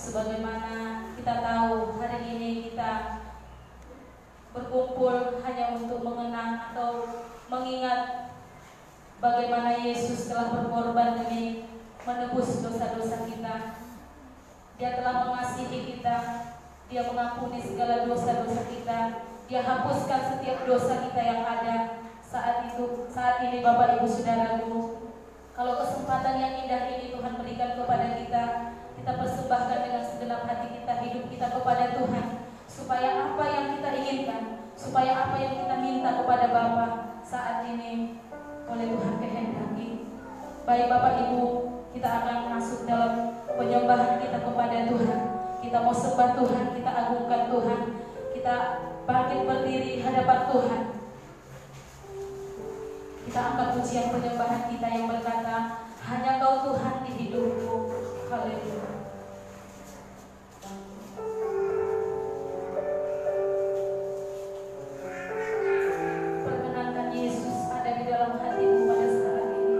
Sebagaimana kita tahu hari ini kita berkumpul hanya untuk mengenang atau mengingat bagaimana Yesus telah berkorban demi menebus dosa-dosa kita. Dia telah mengasihi kita, Dia mengampuni segala dosa-dosa kita, Dia hapuskan setiap dosa kita yang ada. Saat ini Bapak Ibu Saudaraku, kalau kesempatan yang indah ini Tuhan berikan kepada kita, kita persembahkan dengan segenap hati kita, hidup kita kepada Tuhan, supaya apa yang kita inginkan, supaya apa yang kita minta kepada Bapa saat ini oleh Tuhan kehendaki. Baik Bapak Ibu, kita akan masuk dalam penyembahan kita kepada Tuhan. Kita mau sembah Tuhan, kita agungkan Tuhan, kita bangkit berdiri hadapan Tuhan. Kita angkat pujian penyembahan kita yang berkata, hanya Kau Tuhan di hidupku. Haleluya. Perkenankan Yesus ada di dalam hatimu pada saat ini.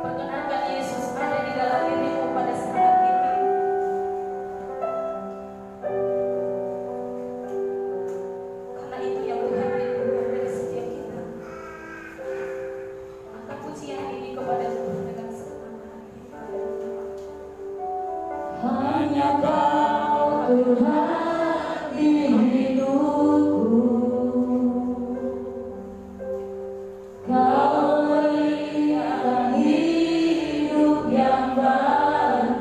Perkenankan Yesus ada di dalam dirimu pada saat ini. Karena itu yang Tuhan rindukan dari setiap kita. Angkat pujian ini kepada Tuhan dengan segenap hati. Hanya Kau Tuhan di hidupku. Kau berikan hidup yang baru.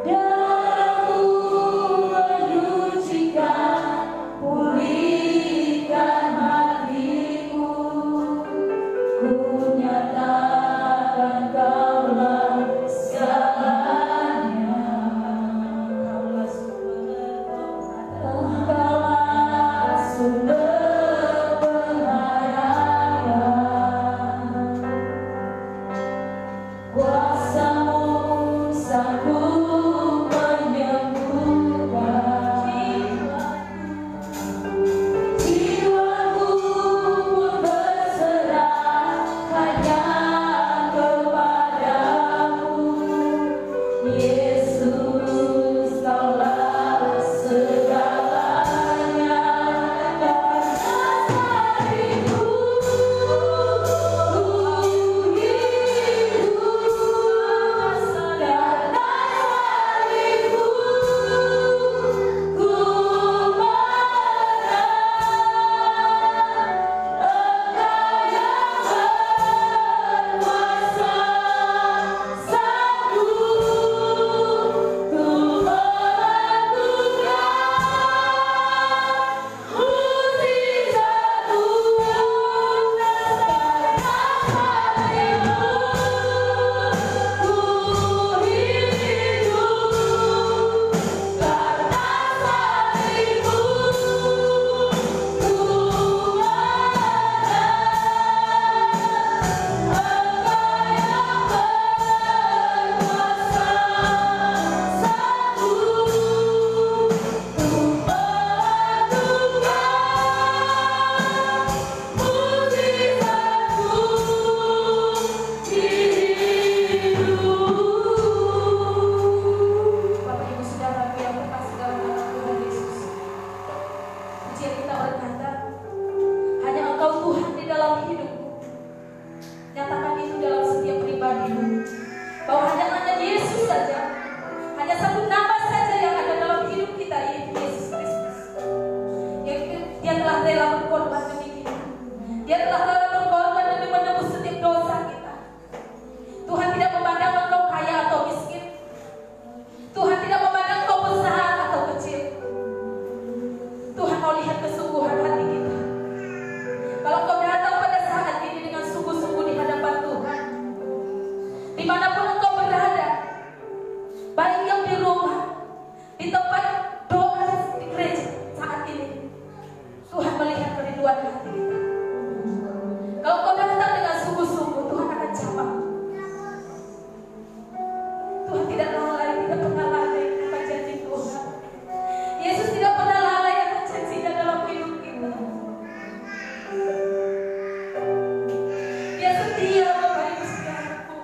Darah-Mu menyucikan, pulihkan hatiku. Ku nyatakan Kaulah segalanya. Kaulah sumber pengharapan. Kuasa-Mu sanggup menyembuhkan. Jiwaku pun berserah hanya kepadamu. Yesus, Kaulah segalanya. Karena salibmu ku hidup. Karena salibmu ku menang. Engkau yang berkuasa, sanggup ku melakukan mukjizat-Mu. Karena salibmu ku Bapak Ibu Saudaraku yang terkasih dalam nama Tuhan Yesus, pujian kita berkata, hanya Engkau Tuhan di dalam hidupku. Nyatakan itu dalam setiap pribadimu, bahwa hanya Yesus saja, hanya satu nama saja yang ada dalam hidup kita, yaitu Yesus Kristus. Dia telah rela berkorban demi kita. Dia telah rela berkorban demi menebus setiap dosa kita. Tuhan tidak memandang engkau kaya atau miskin. Tuhan tidak memandang engkau besar atau kecil. Tuhan mau lihat kesungguhan hati kita. Kalau kau datang pada saat ini dengan sungguh-sungguh di hadapan Tuhan, dimanapun engkau berada, baik yang di rumah, di tempat doa di gereja saat ini, Tuhan melihat kerinduan hati kita. Kalau kau datang dengan sungguh-sungguh, Tuhan akan jawab. Tuhan tidak lalai, tidak pernah lalai akan janji Tuhan. Yesus tidak pernah lalai akan janjinya dalam hidup kita. Dia setia, Bapak Ibu Saudaraku.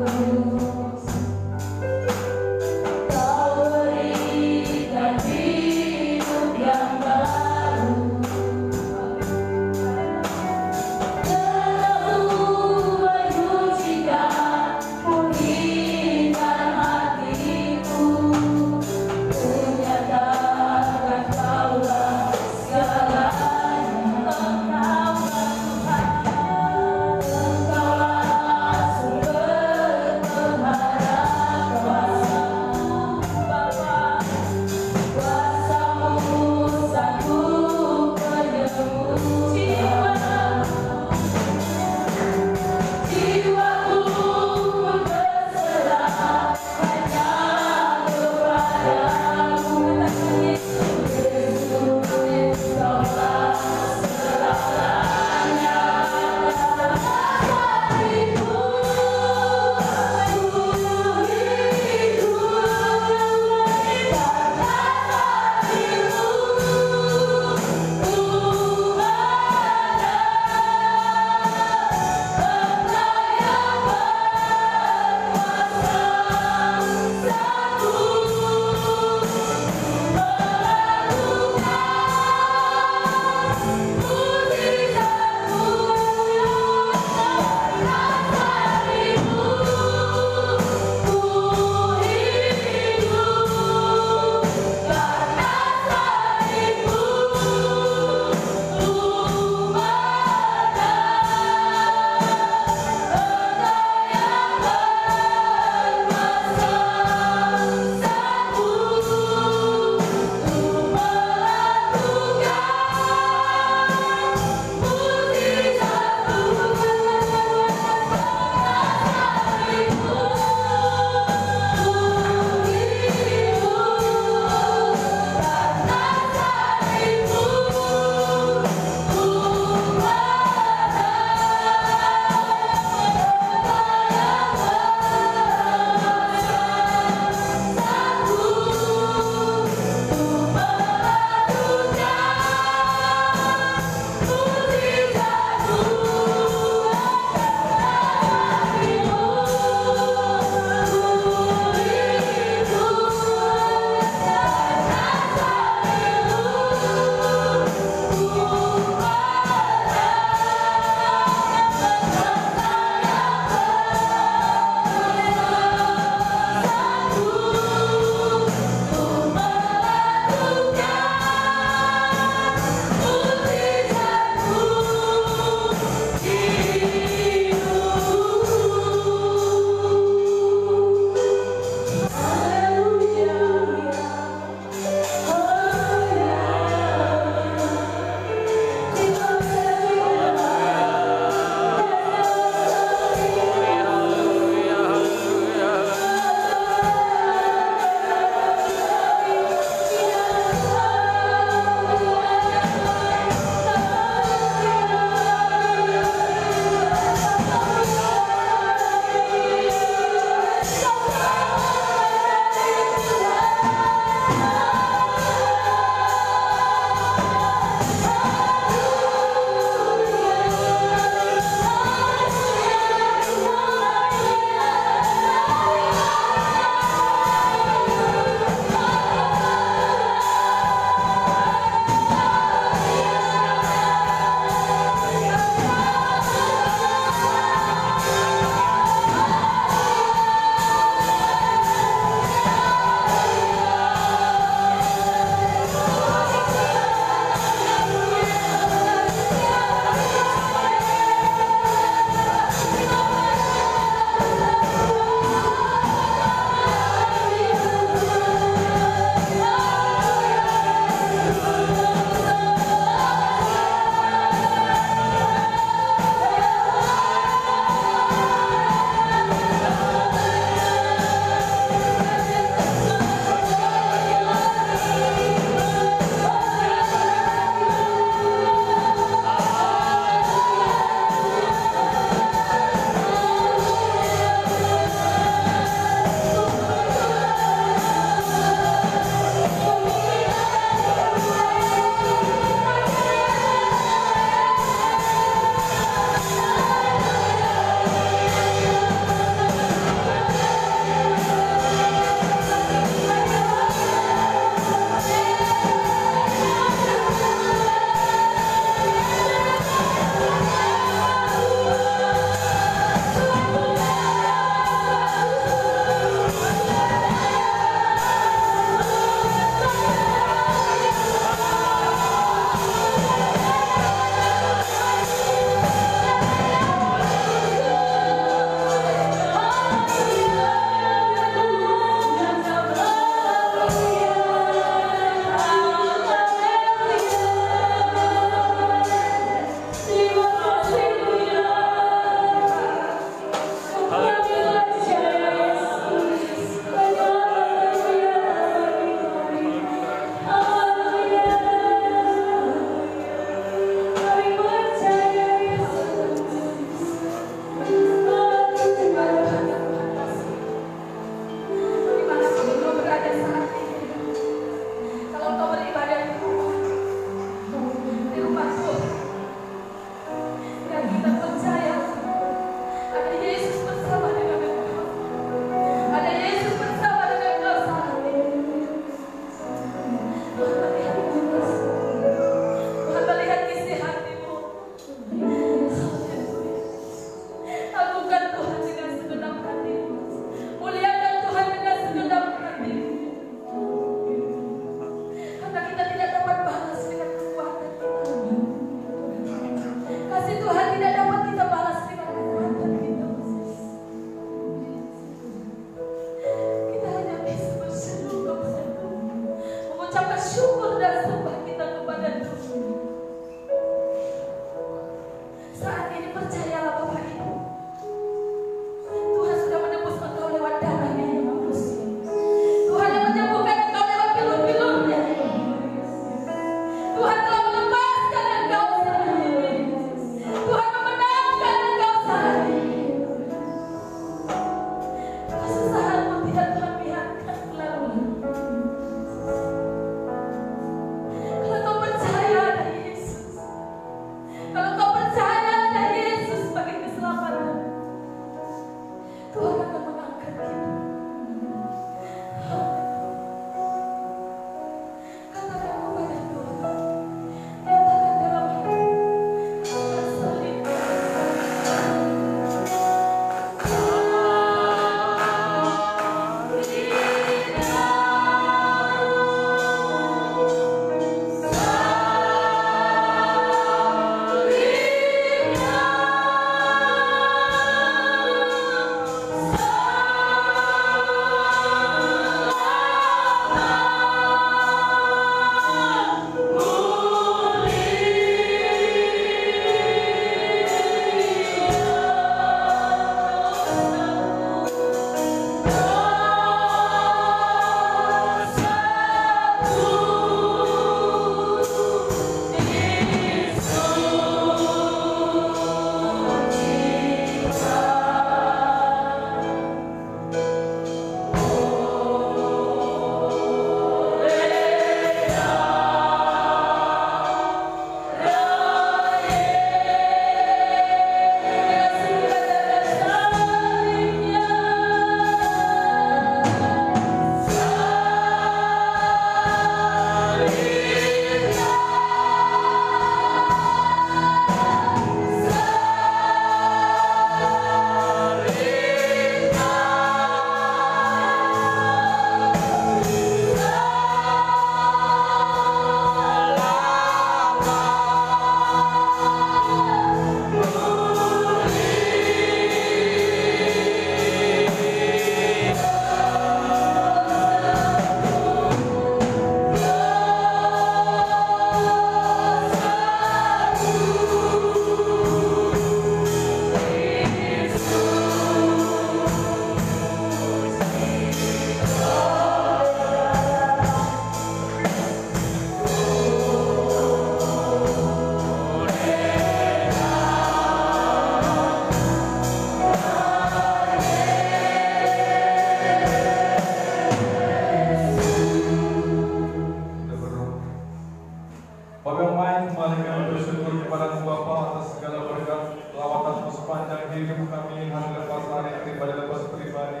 ingin hari lepas hari, pribadi lepas pribadi.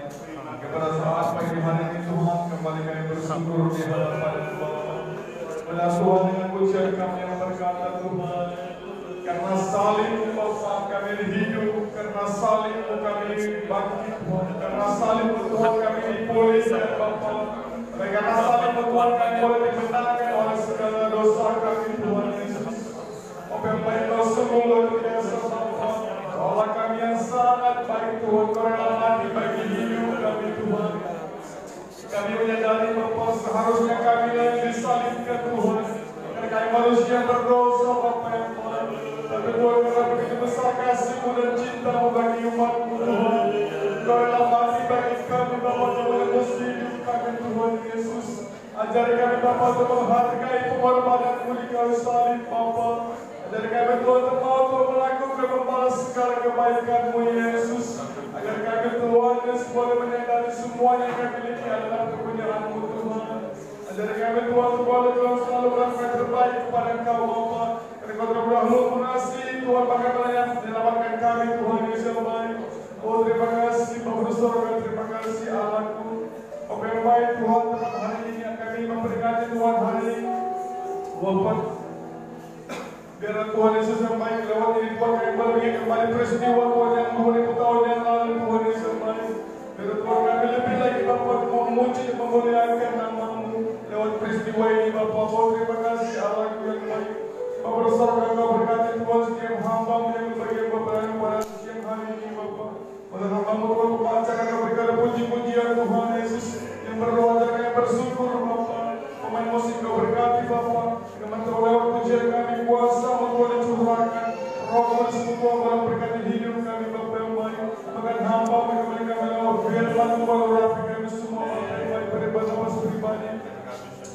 Kepada saat pagi hari ini Tuhan, kembali kami bersyukur di hadapan Tuhan. Benar Tuhan, dengan pujian kami yang berkata Tuhan, karena salib Bapa kami hidup, karena salib kami bangkit Tuhan, karena salib Tuhan kami dipulihkan Bapa, karena salib Tuhan kami boleh dimenangkan oleh segala dosa kami Tuhan Yesus. Apa yang baik Kau sungguh luar biasa Bapa, Allah kami yang sangat baik Tuhan, Kau rela mati bagi hidup kami Tuhan. Kami menyadari Bapa seharusnya kami yang disalibkan Tuhan, karena kami manusia yang berdosa Bapa yang Tuhan. Tapi Tuhan, karena begitu besar kasih-Mu dan cinta-Mu bagi umat-Mu Tuhan, Kau rela mati bagi kami Bapa, Kau menebus hidup kami Tuhan Yesus. Ajari kami Bapa untuk menghargai pengorbanan-Mu di kayu salib Bapa. Ajari kami Tuhan untuk mau melakukan membalas segala kebaikan-Mu Yesus. Agar kami Tuhan Yesus boleh menyadari semua yang kami miliki adalah kebenaran-Mu Tuhan. Ajari kami Tuhan boleh selalu melakukan terbaik kepada Engkau Bapa. Karena Kau terdahulu mengasihi Tuhan, bahkan menyelamatkan kami Tuhan Yesus yang baik. Oh terima kasih Bapa Surga, terima kasih Allahku. Apa yang baik Tuhan, dalam hari ini kami memperingati Tuhan hari wafat. Biarlah Tuhan Yesus yang baik lewat ini Tuhan kami boleh mengingat kembali peristiwa Tuhan yang 2000 tahun yang lalu Tuhan Yesus yang baik. Biarlah Tuhan kami lebih lagi Bapa memuji dan memuliakan nama-Mu lewat peristiwa ini Bapa. Oh terima kasih Allahku yang baik. Bapa Surga, Kau berkati Tuhan setiap hamba-Mu yang berbagian beberapa pada siang hari ini Bapa. Oleh hamba-Mu Tuhan membacakan Kau berikan puji-pujian Tuhan Yesus yang berdoa dan yang bersyukur Bapa. Pemain musik Kau berkati Bapa. Dengan lewat pujian kami kuasa-Mu Tuhan dicurahkan. Roh-Mu semua Tuhan dalam berkati hidup kami Bapa yang baik. Bahkan hamba-Mu yang kembali kami lewat firman-Mu melalui kami semua Bapa yang baik pribadi.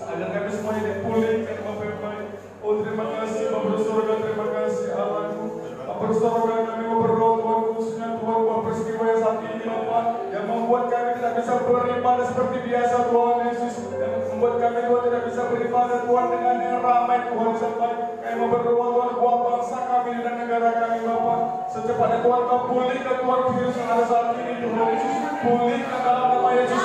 Agar kami semuanya dipulihkan Bapa yang baik. Oh terima kasih Bapa Surga, terima kasih Allahku. Bapa Surga, kami mau berdoa Tuhan khususnya Tuhan buat peristiwa yang saat ini Bapa, yang membuat kami tidak bisa beribadah seperti biasa Tuhan Yesus, yang membuat kami Tuhan tidak bisa beribadah Tuhan dengan yang ramai Tuhan sampai kami mau berdoa Tuhan buat bangsa kami dan negara kami Bapa. Secepatnya Tuhan Kau pulihkan Tuhan virus yang ada saat ini Tuhan Yesus, pulihkan dalam nama Yesus,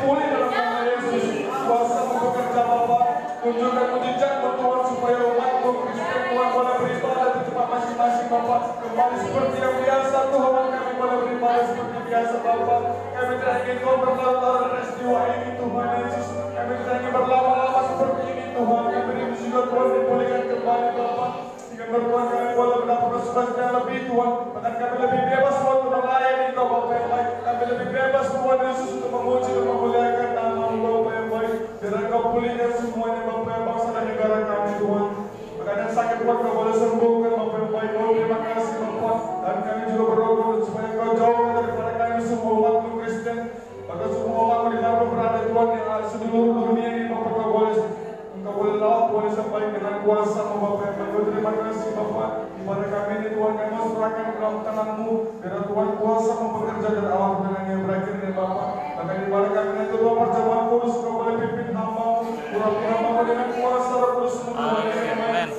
pulih dalam nama Yesus. Kuasa-Mu bekerja Bapa, tunjukkan mujizat-Mu Tuhan supaya umat-Mu Kristen Tuhan boleh beribadah di tempat masing-masing Bapa. Kembali seperti yang biasa Tuhan, kami boleh beribadah seperti biasa Bapa. Kami tidak ingin Kau berlarut-larut peristiwa ini Tuhan Yesus. Kami tidak ingin berlama-lama seperti ini Tuhan. Kami beri juga Tuhan dipulihkan kembali Bapa. Jika Tuhan kami boleh mendapat sukacita yang lebih Tuhan, bahkan kami lebih bebas Tuhan untuk melayani Kau Bapa yang baik. Kami lebih bebas Tuhan Yesus untuk memuji dan memuliakan nama-Mu Bapa yang baik. Biar Kau pulihkan semuanya Bapa yang bangsa dan negara kami Tuhan. Bahkan yang sakit Tuhan Kau boleh sembuhkan Bapa yang baik. Oh terima kasih Bapa. Dan kami juga berdoa supaya Kau jauhkan daripada kami semua umat-Mu Kristen. Bahkan semua umat-Mu di dalam berada Tuhan yang ada seluruh dunia ini Bapa Kau boleh lawat Tuhan sampai dengan kuasa-Mu Bapa yang baik. Terima kasih Bapa. Ibadah kami ini Tuhan kami mau serahkan ke dalam tangan-Mu. Biar Tuhan kuasa-Mu bekerja dari awal dengan yang berakhir ini Bapa. Bahkan ibadah kami ini Tuhan perjamuan kudus Kau boleh pimpin hamba-Mu. Urapi hamba-Mu dengan kuasa Roh Kudus-Mu Tuhan yang baik.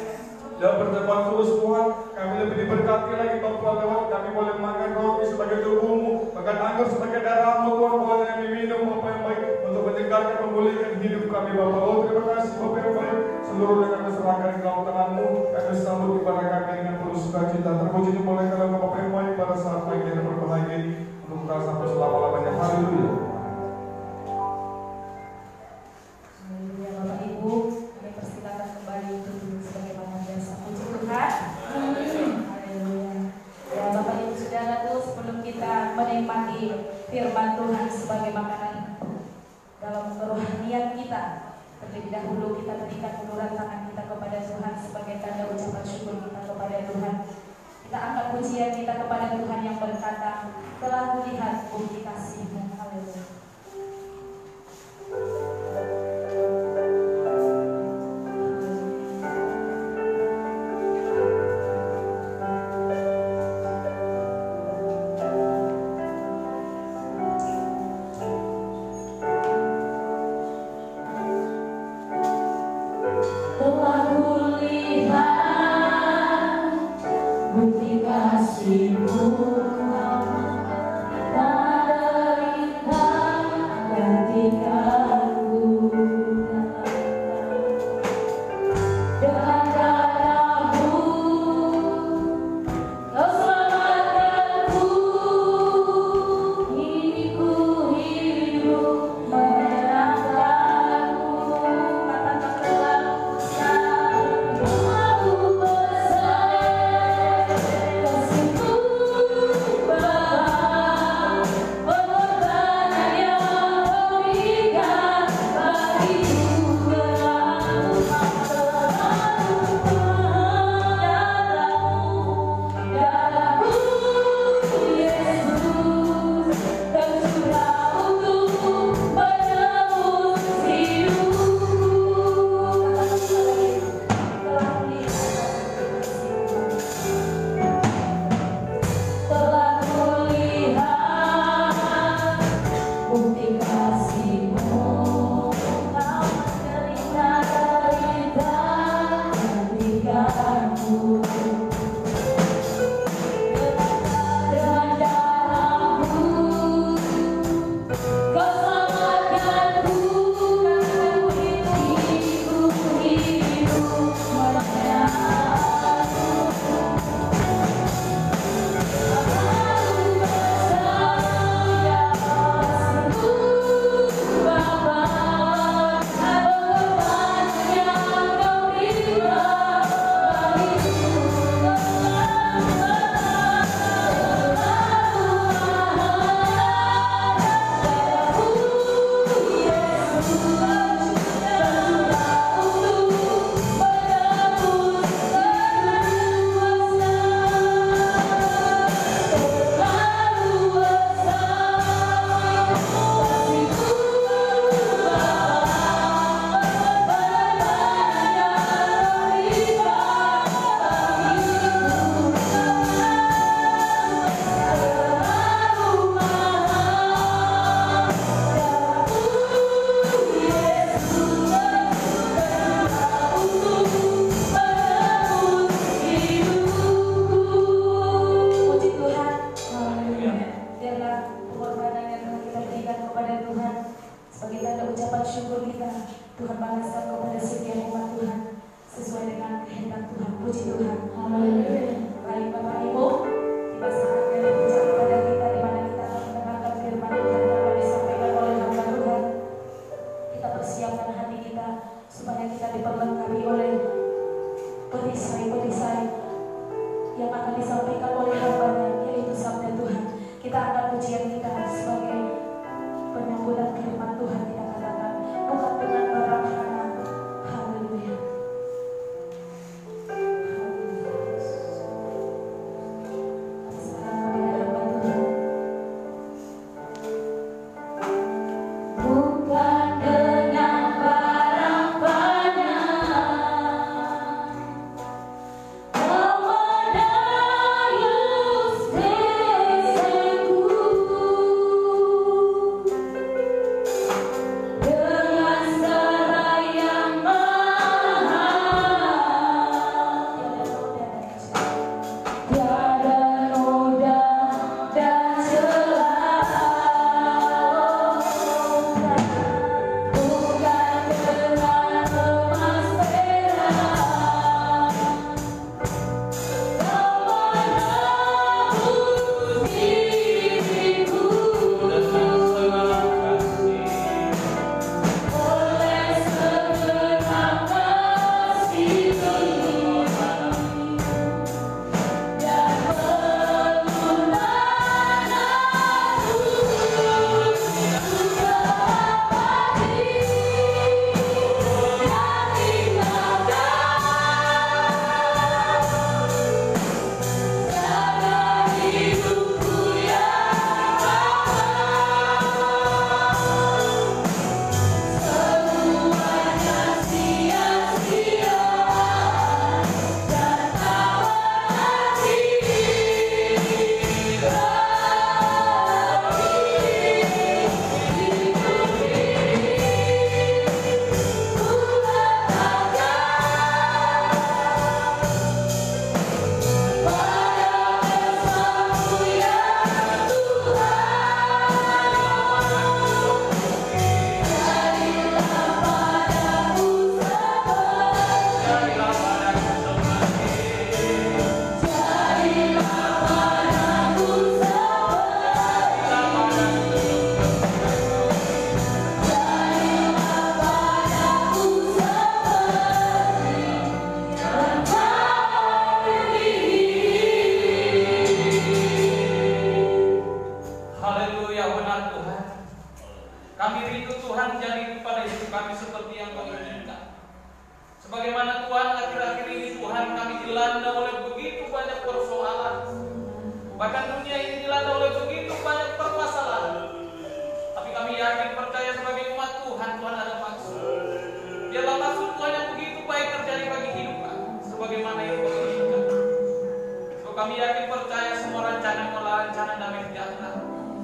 Dan pertemuan kudus Tuhan, kami lebih diberkati lagi Bapa lewat kami boleh makan roti sebagai tubuh-Mu, bahkan anggur sebagai darah-Mu Tuhan boleh kami minum Bapa yang baik untuk menyegarkan memulihkan hidup kami Bapa. Oh terima kasih Bapa yang baik. Seluruhnya kami serahkan ke dalam tangan-Mu. Kami sambut ibadah kami dengan penuh sukacita. Terpuji dimulaikan oleh Bapa yang baik pada saat pagi dan berbahagia ini untuk kekal sampai selama-lamanya. Haleluya. Haleluya Bapak Ibu, kami persilakan kembali untuk duduk sebagaimana biasa. Puji Tuhan. Haleluya. Ya Bapak Ibu Saudara tuh sebelum kita menikmati firman Tuhan sebagai makanan dalam kerohanian kita, terlebih dahulu kita berikan uluran tangan kita kepada Tuhan sebagai tanda ucapan syukur kita kepada Tuhan. Kita angkat pujian kita kepada Tuhan yang berkata, telah kulihat bukti kasih-Mu. Haleluya. Telah kulihat bukti kasih-Mu.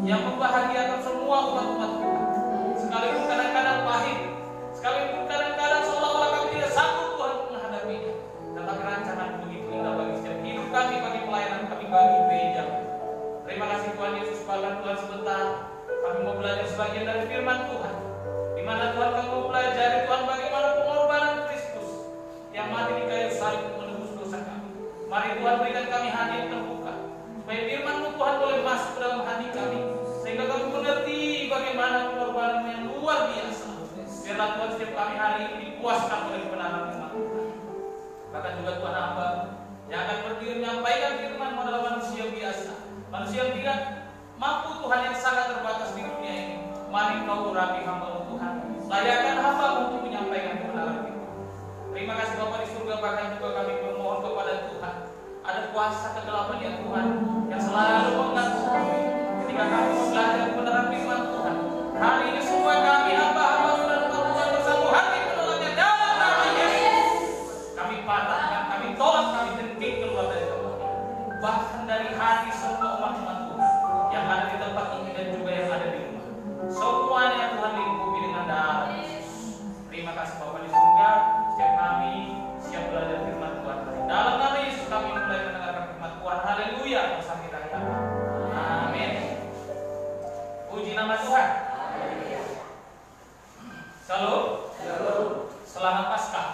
yang membahagiakan semua umat-umat Tuhan. Sekalipun kadang-kadang pahit, sekalipun kadang-kadang seolah-olah kami tidak sanggup Tuhan menghadapinya, tetapi rancangan begitu indah bagi setiap hidup kami, bagi pelayanan kami, bagi gereja. Terima kasih Tuhan Yesus. Bahkan Tuhan sebentar kami mau belajar sebagian dari firman Tuhan, di mana Tuhan kami mau belajar Tuhan bagaimana pengorbanan Kristus yang mati di kayu salib menebus dosa kami. Mari Tuhan berikan kami hati yang terbuka, supaya firman-Mu Tuhan boleh masuk ke dalam hati kami, sehingga kami mengerti bagaimana pengorbanan yang luar biasa. Biarlah Tuhan setiap kami hari ini dipuaskan oleh kebenaran firman Tuhan. Bahkan juga Tuhan hamba yang akan berdiri menyampaikan firman-Mu adalah manusia biasa, manusia yang tidak mampu Tuhan, yang sangat terbatas di dunia ini. Mari Kau urapi hamba-Mu Tuhan, layakkan hamba-Mu untuk menyampaikan kebenaran firman. Terima kasih Bapa di surga. Bahkan juga kami memohon kepada Tuhan, ada kuasa kegelapan ya Tuhan yang selalu mengganggu kami ketika kami belajar kebenaran firman Tuhan. Hari ini semua kami hamba-hamba dan Tuhan bersatu hati menolaknya dalam nama Yesus. Kami patahkan, kami tolak, kami jengking keluar dari tempat ini, bahkan dari hati semua umat-umat Tuhan yang ada di tempat ini dan juga yang ada di rumah. Semuanya Tuhan lingkupi dengan darah Yesus. Terima kasih Bapa di surga. Setiap kami siap belajar firman Tuhan. Dalam nama Yesus kami mulai mendengarkan firman Tuhan. Haleluya. Bersama kita katakan amin. Puji nama Tuhan. Shalom. Selamat Paskah.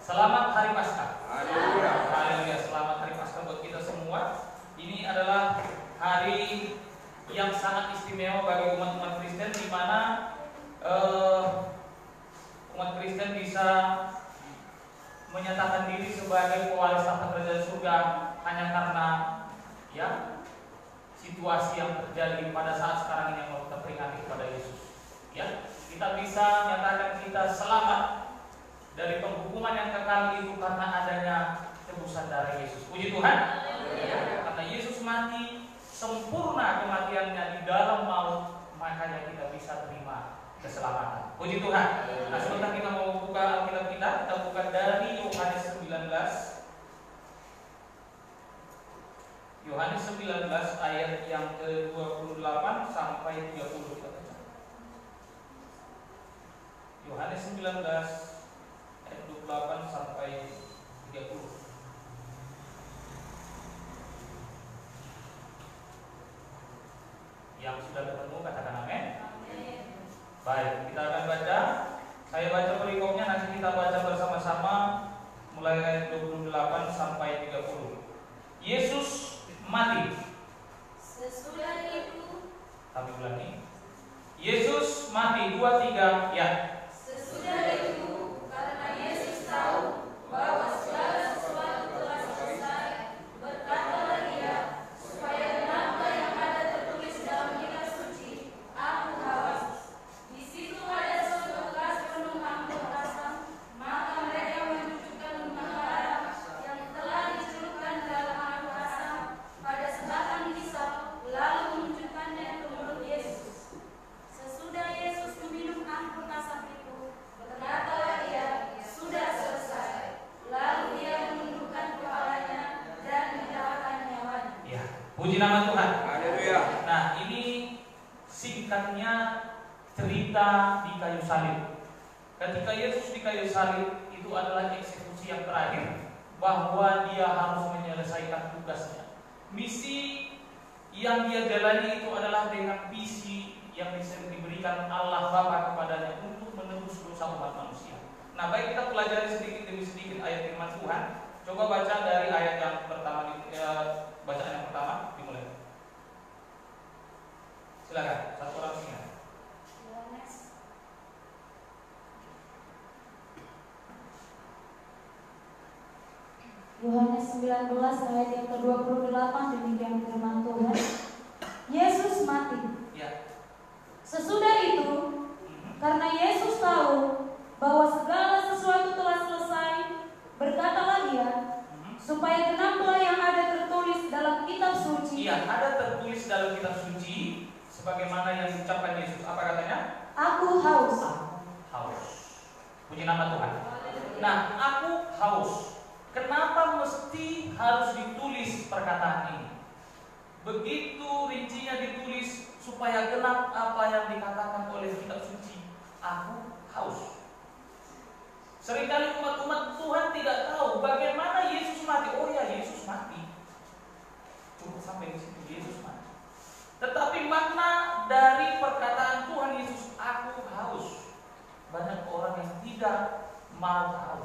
Selamat Hari Paskah. Haleluya. Selamat Hari Paskah buat kita semua. Ini adalah hari yang sangat istimewa bagi umat-umat Kristen, di mana umat Kristen bisa menyatakan diri sebagai pewaris tahta kerajaan surga hanya karena ya situasi yang terjadi pada saat sekarang ini yang mau kita peringati kepada Yesus. Ya, kita bisa menyatakan kita selamat dari penghukuman yang kekal itu karena adanya tebusan darah Yesus. Puji Tuhan. Ya, karena Yesus mati sempurna kematiannya di dalam maut, makanya kita bisa terima keselamatan. Puji Tuhan. Nah, sebentar kita mau buka Alkitab kita buka dari Yohanes 19. Yohanes 19 ayat yang ke-28 sampai 30 kita baca. Yohanes 19 ayat 28 sampai 30. Yang sudah ketemu katakan amin. Baik, kita akan baca. Saya baca perikopnya, nanti kita baca bersama-sama mulai ayat 28 sampai 30. Yesus mati. Sesudah itu, Kami ulangi. Yesus mati. 2, 3, ya. sesudah itu, karena Yesus tahu bahwa segala sesuatu telah selesai, berkatalah Dia, supaya genaplah yang ada tertulis dalam kitab suci, Aku haus. Di situ ada suatu gelas penuh anggur asam, maka mereka mencucukkan minuman haram yang telah dicelupkan dalam anggur asam pada sebatang hisap, lalu menunjukkannya ke mulut Yesus. Sesudah Yesus meminum anggur asam itu, berkatalah Dia, sudah selesai. Lalu Dia menundukkan kepalanya dan menyerahkan nyawanya. Ya, puji nama Tuhan. Haleluya. Nah, ini singkatnya cerita di kayu salib. Ketika Yesus di kayu salib, itu adalah eksekusi yang terakhir, bahwa Dia harus menyelesaikan tugasnya. Misi yang Dia jalani itu adalah dengan visi yang diberikan Allah Bapa kepadanya untuk menebus dosa umat manusia. Nah, baik, kita pelajari sedikit demi sedikit ayat firman Tuhan. Coba baca dari ayat yang pertama, bacaan yang pertama dimulai. Silakan, satu orang singa. Yohanes 19 ayat yang ke-28, demikian firman Tuhan. Yesus mati. Ya. Sesudah itu, karena Yesus tahu bahwa segala sesuatu telah selesai, berkatalah Dia, supaya genaplah yang ada tertulis dalam kitab suci. Iya, ada tertulis dalam kitab suci sebagaimana yang diucapkan Yesus. Apa katanya? Aku haus. Haus. Puji nama Tuhan. Nah, aku haus. Kenapa mesti harus ditulis perkataan ini? Begitu rincinya ditulis supaya genap apa yang dikatakan oleh kitab suci, aku haus. Seringkali umat-umat Tuhan tidak tahu bagaimana Yesus mati. Oh ya, Yesus mati. Cukup sampai di situ, Yesus mati. Tetapi makna dari perkataan Tuhan Yesus, aku haus, banyak orang yang tidak mau tahu.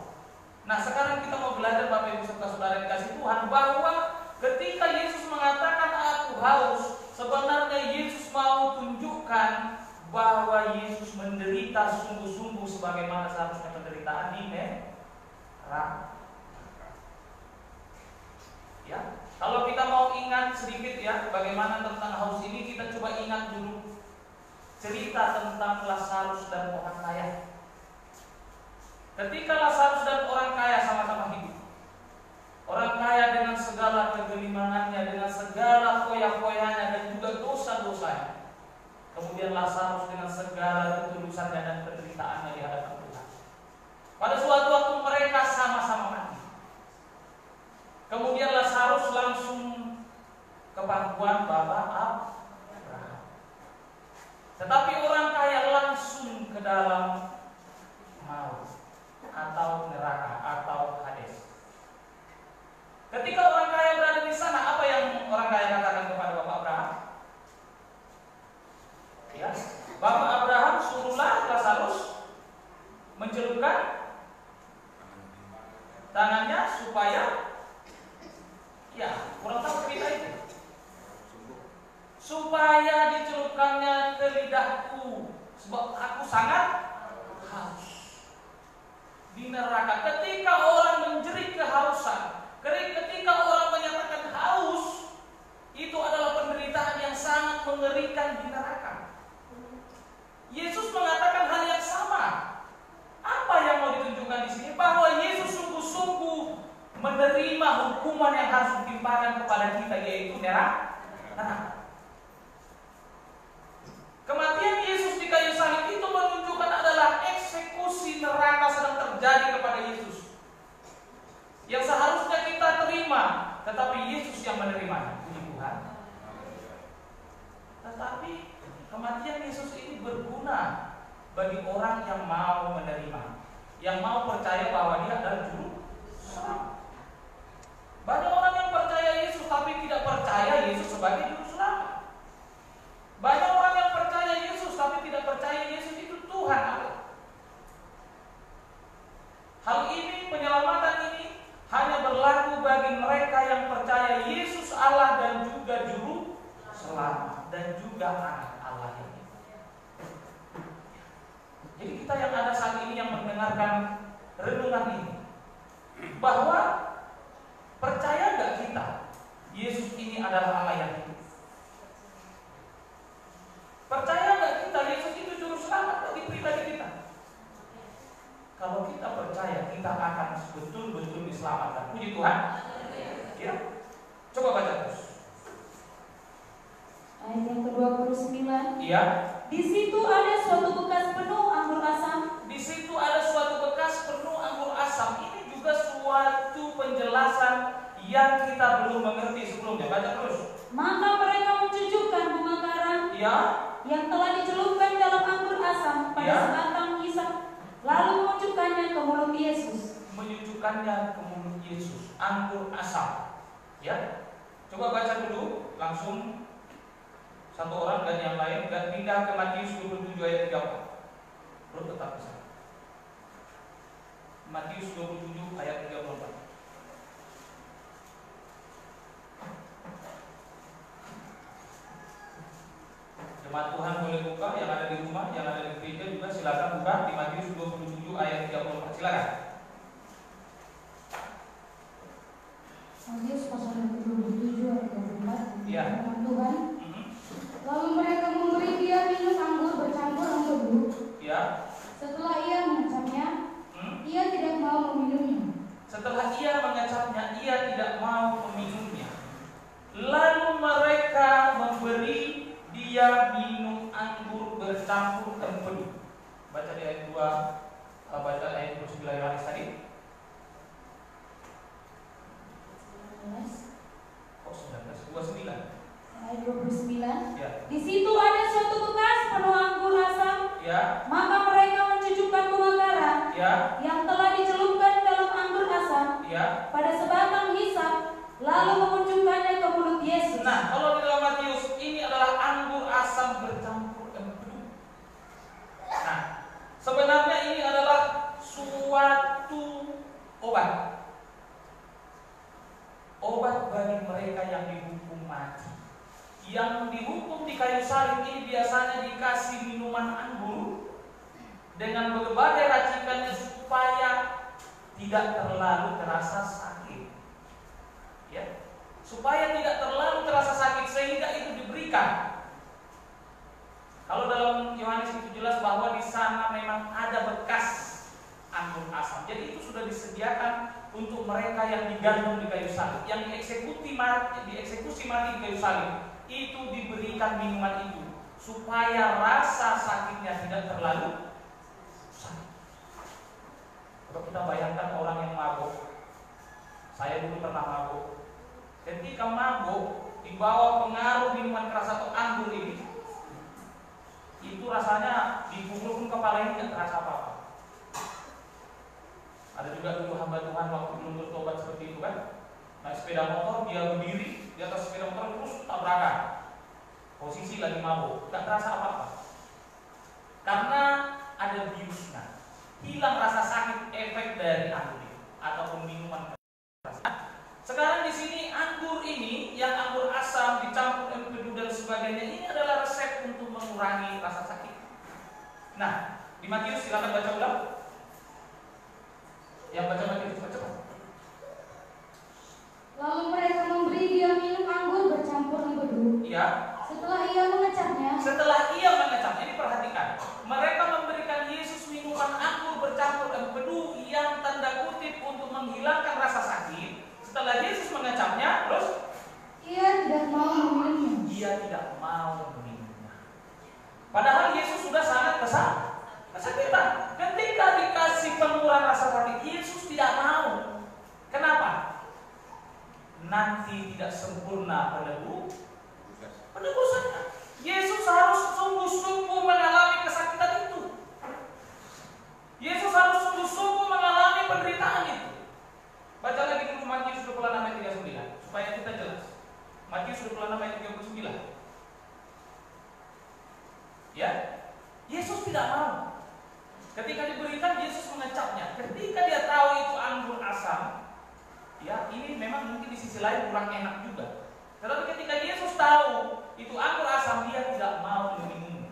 Nah, sekarang kita mau belajar Bapak Ibu serta Saudara dikasih Tuhan, bahwa ketika Yesus mengatakan aku haus, sebenarnya Yesus mau tunjukkan bahwa Yesus menderita sungguh-sungguh sebagaimana seharusnya penderitaan di neraka. Ya, kalau kita mau ingat sedikit ya bagaimana tentang haus ini, kita coba ingat dulu cerita tentang Lazarus dan orang kaya. Ketika Lazarus dan orang kaya sama-sama hidup, orang kaya dengan segala kegelimangannya, dengan segala foya-foyanya dan juga dosa-dosanya. Kemudian Lazarus dengan segala ketulusannya dan penderitaannya di hadapan Tuhan. Pada suatu waktu mereka sama-sama mati. Kemudian Lazarus langsung ke pangkuan Bapak Abraham. Tetapi orang kaya langsung ke dalam maut atau neraka atau Hades. Ketika orang kaya berada di sana, apa yang orang kaya katakan kepada Bapak Abraham? Ya, Bapak Abraham suruhlah Lazarus mencelupkan tangannya supaya, ya, kurang tahu cerita itu, supaya dicelupkannya ke lidahku, sebab aku sangat haus di neraka. Ketika orang menjerit kehausan, ketika orang menyatakan haus, itu adalah penderitaan yang sangat mengerikan di neraka. Yesus mengatakan hal yang sama. Apa yang mau ditunjukkan di sini? Bahwa Yesus sungguh-sungguh menerima hukuman yang harus ditimpakan kepada kita, yaitu neraka. Kematian Yesus di kayu salib itu menunjukkan adalah eksekusi neraka sedang terjadi kepada Yesus, yang seharusnya kita terima, tetapi Yesus yang menerimanya. Puji Tuhan. Tetapi kematian Yesus ini berguna bagi orang yang mau menerima, yang mau percaya bahwa dia adalah juru selamat. Banyak orang yang percaya Yesus tapi tidak percaya Yesus sebagai juru selamat. Banyak orang yang percaya Yesus tapi tidak percaya Yesus itu Tuhan Allah. Hal ini, penyelamatan ini hanya berlaku bagi mereka yang percaya Yesus Allah dan juga juru selamat dan juga anak Allah ini. Jadi kita yang ada saat ini yang mendengarkan renungan ini, bahwa percaya gak kita Yesus ini adalah Allah yang hidup? Percaya gak kita Yesus itu juru selamat bagi pribadi kita? Kalau kita percaya, kita akan betul-betul diselamatkan. Puji Tuhan. Ya. Coba baca terus. Ayat yang ke-29. Iya. Di situ ada suatu bekas penuh anggur asam. Di situ ada suatu bekas penuh anggur asam. Ini juga suatu penjelasan yang kita belum mengerti sebelumnya. Baca terus. Maka mereka mencucukkan bunga karang, Ya, yang telah dicelupkan dalam anggur asam pada Ya. sebatang hisap, lalu memunculkannya ke mulut Yesus. menyucukkannya ke mulut Yesus, anggur asam. Ya. Coba baca dulu langsung satu orang dan yang lain, dan pindah ke Matius 27 ayat 34. Bro, tetap bisa. Matius 27 ayat 34. Jemaat Tuhan boleh buka, yang ada di rumah, yang ada di gereja juga silakan buka di Matius 27 ayat 34. Silakan. Matius pasal 27 ayat 34. Iya. Firman Tuhan. Lalu mereka memberi dia minum anggur bercampur empedu. Ya. Setelah ia mengecapnya, ia tidak mau meminumnya. Setelah ia mengecapnya, ia tidak mau meminumnya. Lalu mereka memberi dia minum anggur bercampur empedu. Baca di ayat 2, baca ayat 29 Yohanes tadi. 19. Oh, 19, 29. ayat 29. Ya. Di situ ada suatu bekas penuh anggur asam. Ya. Maka mereka mencucukkan bunga garam Ya. yang telah dicelupkan dalam anggur asam Ya. pada sebatang hisap, lalu mengunjukkannya ke mulut Yesus. Nah, kalau di dalam Matius ini adalah anggur asam bercampur empedu. Nah, sebenarnya ini adalah suatu obat. Obat bagi mereka yang dihukum mati. Yang dihukum di kayu salib ini biasanya dikasih minuman anggur dengan berbagai racikannya supaya tidak terlalu terasa sakit. Ya, supaya tidak terlalu terasa sakit sehingga itu diberikan. Kalau dalam Yohanes itu jelas bahwa di sana memang ada bekas anggur asam. Jadi itu sudah disediakan untuk mereka yang digantung di kayu salib, yang dieksekusi mati di kayu salib. Itu diberikan minuman itu supaya rasa sakitnya tidak terlalu sakit. Kalau kita bayangkan orang yang mabuk, saya dulu pernah mabuk. Ketika mabuk di bawah pengaruh minuman keras atau anggur ini, itu rasanya dipukul pun kepala ini tidak terasa apa-apa. Ada juga dulu hamba Tuhan waktu belum bertobat seperti itu kan, naik sepeda motor, dia berdiri di atas sepeda motor terus tabrakan, posisi lagi mabuk, tidak terasa apa-apa karena ada biusnya, hilang rasa sakit efek dari anggur ini ataupun minuman keras. Sekarang di sini anggur ini yang anggur asam dicampur empedu dan sebagainya, ini adalah resep untuk mengurangi rasa sakit. Nah, di Matius silakan baca ulang. Yang baca Matius cepat-cepat. Lalu mereka memberi dia minum anggur bercampur empedu. Iya. Setelah ia mengecapnya, Ini perhatikan. Mereka memberikan Yesus minuman anggur bercampur empedu yang tanda kutip untuk menghilangkan rasa sakit. Setelah Yesus mengecapnya, terus ia tidak mau meminumnya. Dia tidak mau meminumnya. Padahal Yesus sudah sangat kesakitan. Ketika dikasih pengurang rasa sakit, Yesus tidak mau. Kenapa? Nanti tidak sempurna penebusannya. Yesus harus sungguh-sungguh mengalami kesakitan itu. Yesus harus sungguh-sungguh mengalami penderitaan itu. Baca lagi dulu Matius 26 ayat 39 supaya kita jelas. Matius 26 ayat 39. Ya, Yesus tidak mau. Ketika diberikan, Yesus mengecapnya. Ketika dia tahu itu anggur asam, ya ini memang mungkin di sisi lain kurang enak juga. Tetapi ketika Yesus tahu itu anggur asam, dia tidak mau meminumnya.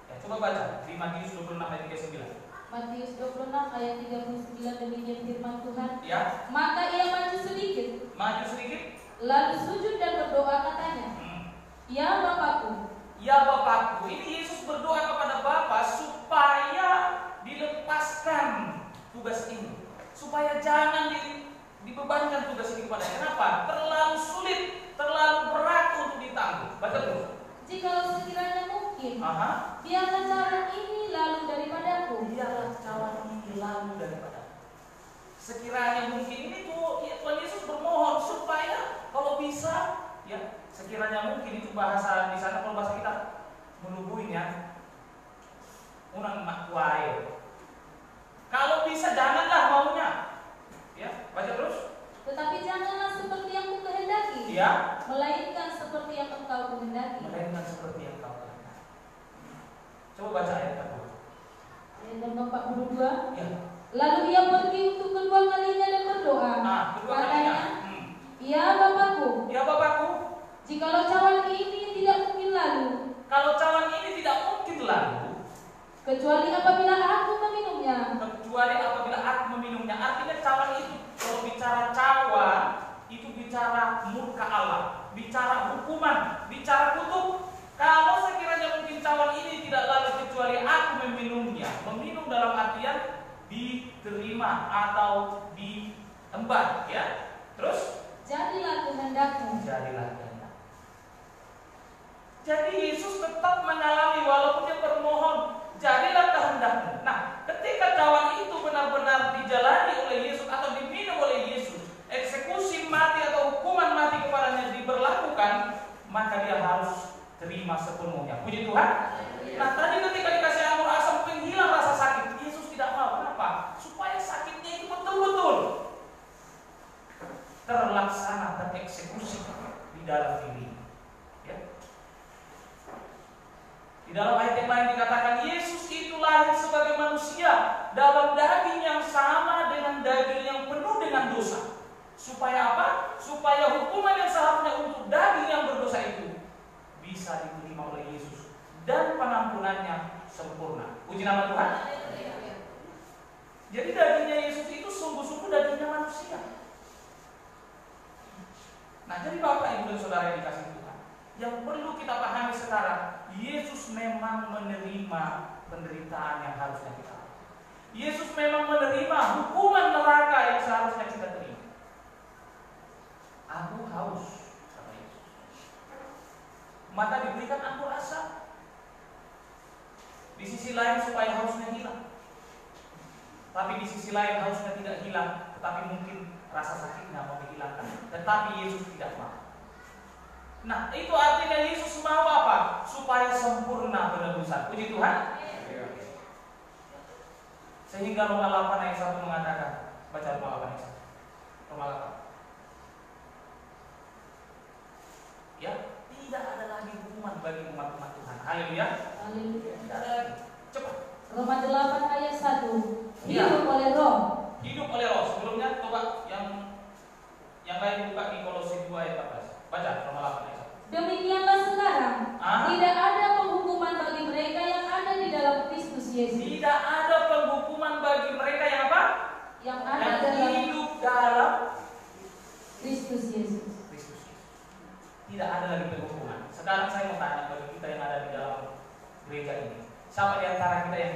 Ya, coba baca di Matius 26 ayat 39. Matius 26 ayat 39 demikian firman Tuhan. Ya. Maka ia maju sedikit, lalu sujud dan berdoa katanya, Ya Bapakku. Ya Bapakku. Ini Yesus berdoa kepada Bapa supaya dilepaskan tugas ini, supaya jangan dibebankan tugas ini kepada. Kenapa? Terlalu sulit, terlalu berat untuk ditanggung. Baca terus. Jikalau sekiranya mungkin, Aha. biarlah cawan ini lalu daripadaku. Biarlah cawan ini lalu daripadaku. Sekiranya mungkin ini tuh ya, Tuhan Yesus bermohon supaya kalau bisa ya, sekiranya mungkin itu bahasa di sana, kalau bahasa kita menubuhinya unang mak kuai. Kalau bisa janganlah maunya. Ya, baca terus. Tetapi janganlah seperti yang ku kehendaki, Ya. melainkan seperti yang engkau kehendaki. Melainkan seperti yang kau kehendaki. Coba baca ayat kedua. Ayat nomor 42. Ya. Lalu ia pergi untuk kedua kalinya dan berdoa. Kedua kalinya. Ya Bapakku. Ya Bapakku. Jikalau cawan ini tidak mungkin lalu. Kalau cawan ini tidak mungkin lalu. Kecuali apabila aku meminumnya. Kecuali apabila aku meminumnya. Artinya cawan itu, kalau bicara cawan, itu bicara murka Allah, bicara hukuman, bicara kutuk. Kalau sekiranya mungkin cawan ini tidak lalu kecuali aku meminumnya. Meminum dalam artian diterima atau diemban, ya. Terus? Jadilah kehendakmu. Jadilah kehendakmu. Jadi Yesus tetap mengalami walaupun dia bermohon, jadilah kehendakmu. Nah, ketika cawan itu benar-benar dijalani oleh Yesus atau diminum oleh Yesus, eksekusi mati atau hukuman mati kepadanya diberlakukan, maka maka dia harus terima sepenuhnya. Puji Tuhan. Nah, tadi ketika dikasih anggur asam penghilang rasa sakit, Yesus tidak mau. Kenapa? Supaya sakitnya itu betul-betul terlaksana, tereksekusi di dalam diri. Ya. Di dalam ayat yang lain dikatakan Yesus itu lahir sebagai manusia dalam daging yang sama dengan daging yang penuh dengan dosa. Supaya apa? Supaya hukuman yang seharusnya untuk daging yang berdosa itu bisa diterima oleh Yesus dan pengampunannya sempurna. Puji nama Tuhan. Jadi dagingnya Yesus itu sungguh-sungguh dagingnya manusia. Nah, jadi Bapak, Ibu, dan Saudara yang dikasihi Tuhan, yang perlu kita pahami sekarang, Yesus memang menerima penderitaan yang harusnya kita alami. Yesus memang menerima hukuman neraka yang seharusnya kita terima. Aku haus, kata Yesus. Maka diberikan anggur asam. Di sisi lain supaya hausnya hilang. Tapi di sisi lain hausnya tidak hilang, tetapi mungkin rasa sakitnya mau dihilangkan. Tetapi Yesus tidak mau. Nah, itu artinya Yesus mau apa? Supaya sempurna penebusan. Puji Tuhan. Sehingga Roma 8 ayat 1 mengatakan, baca Roma 8 ayat 1. Roma 8. Ya, tidak ada lagi hukuman bagi umat-umat Tuhan. Haleluya. Tidak ada lagi. Cepat. Roma 8 ayat 1. Hidup Ya. oleh Roh. Hidup oleh Roh. Sebelumnya coba yang lain buka di Kolose 2 ayat 14. Baca Roma 8 ayat 1. Demikianlah sekarang Ah? tidak ada penghukuman bagi mereka yang ada di dalam Kristus Yesus. Tidak ada penghukuman bagi mereka yang apa? Yang ada Yang dalam hidup dalam Kristus Yesus. Kristus. Tidak ada lagi penghukuman. Sekarang saya mau tanya bagi kita yang ada di dalam gereja ini, siapa di antara kita yang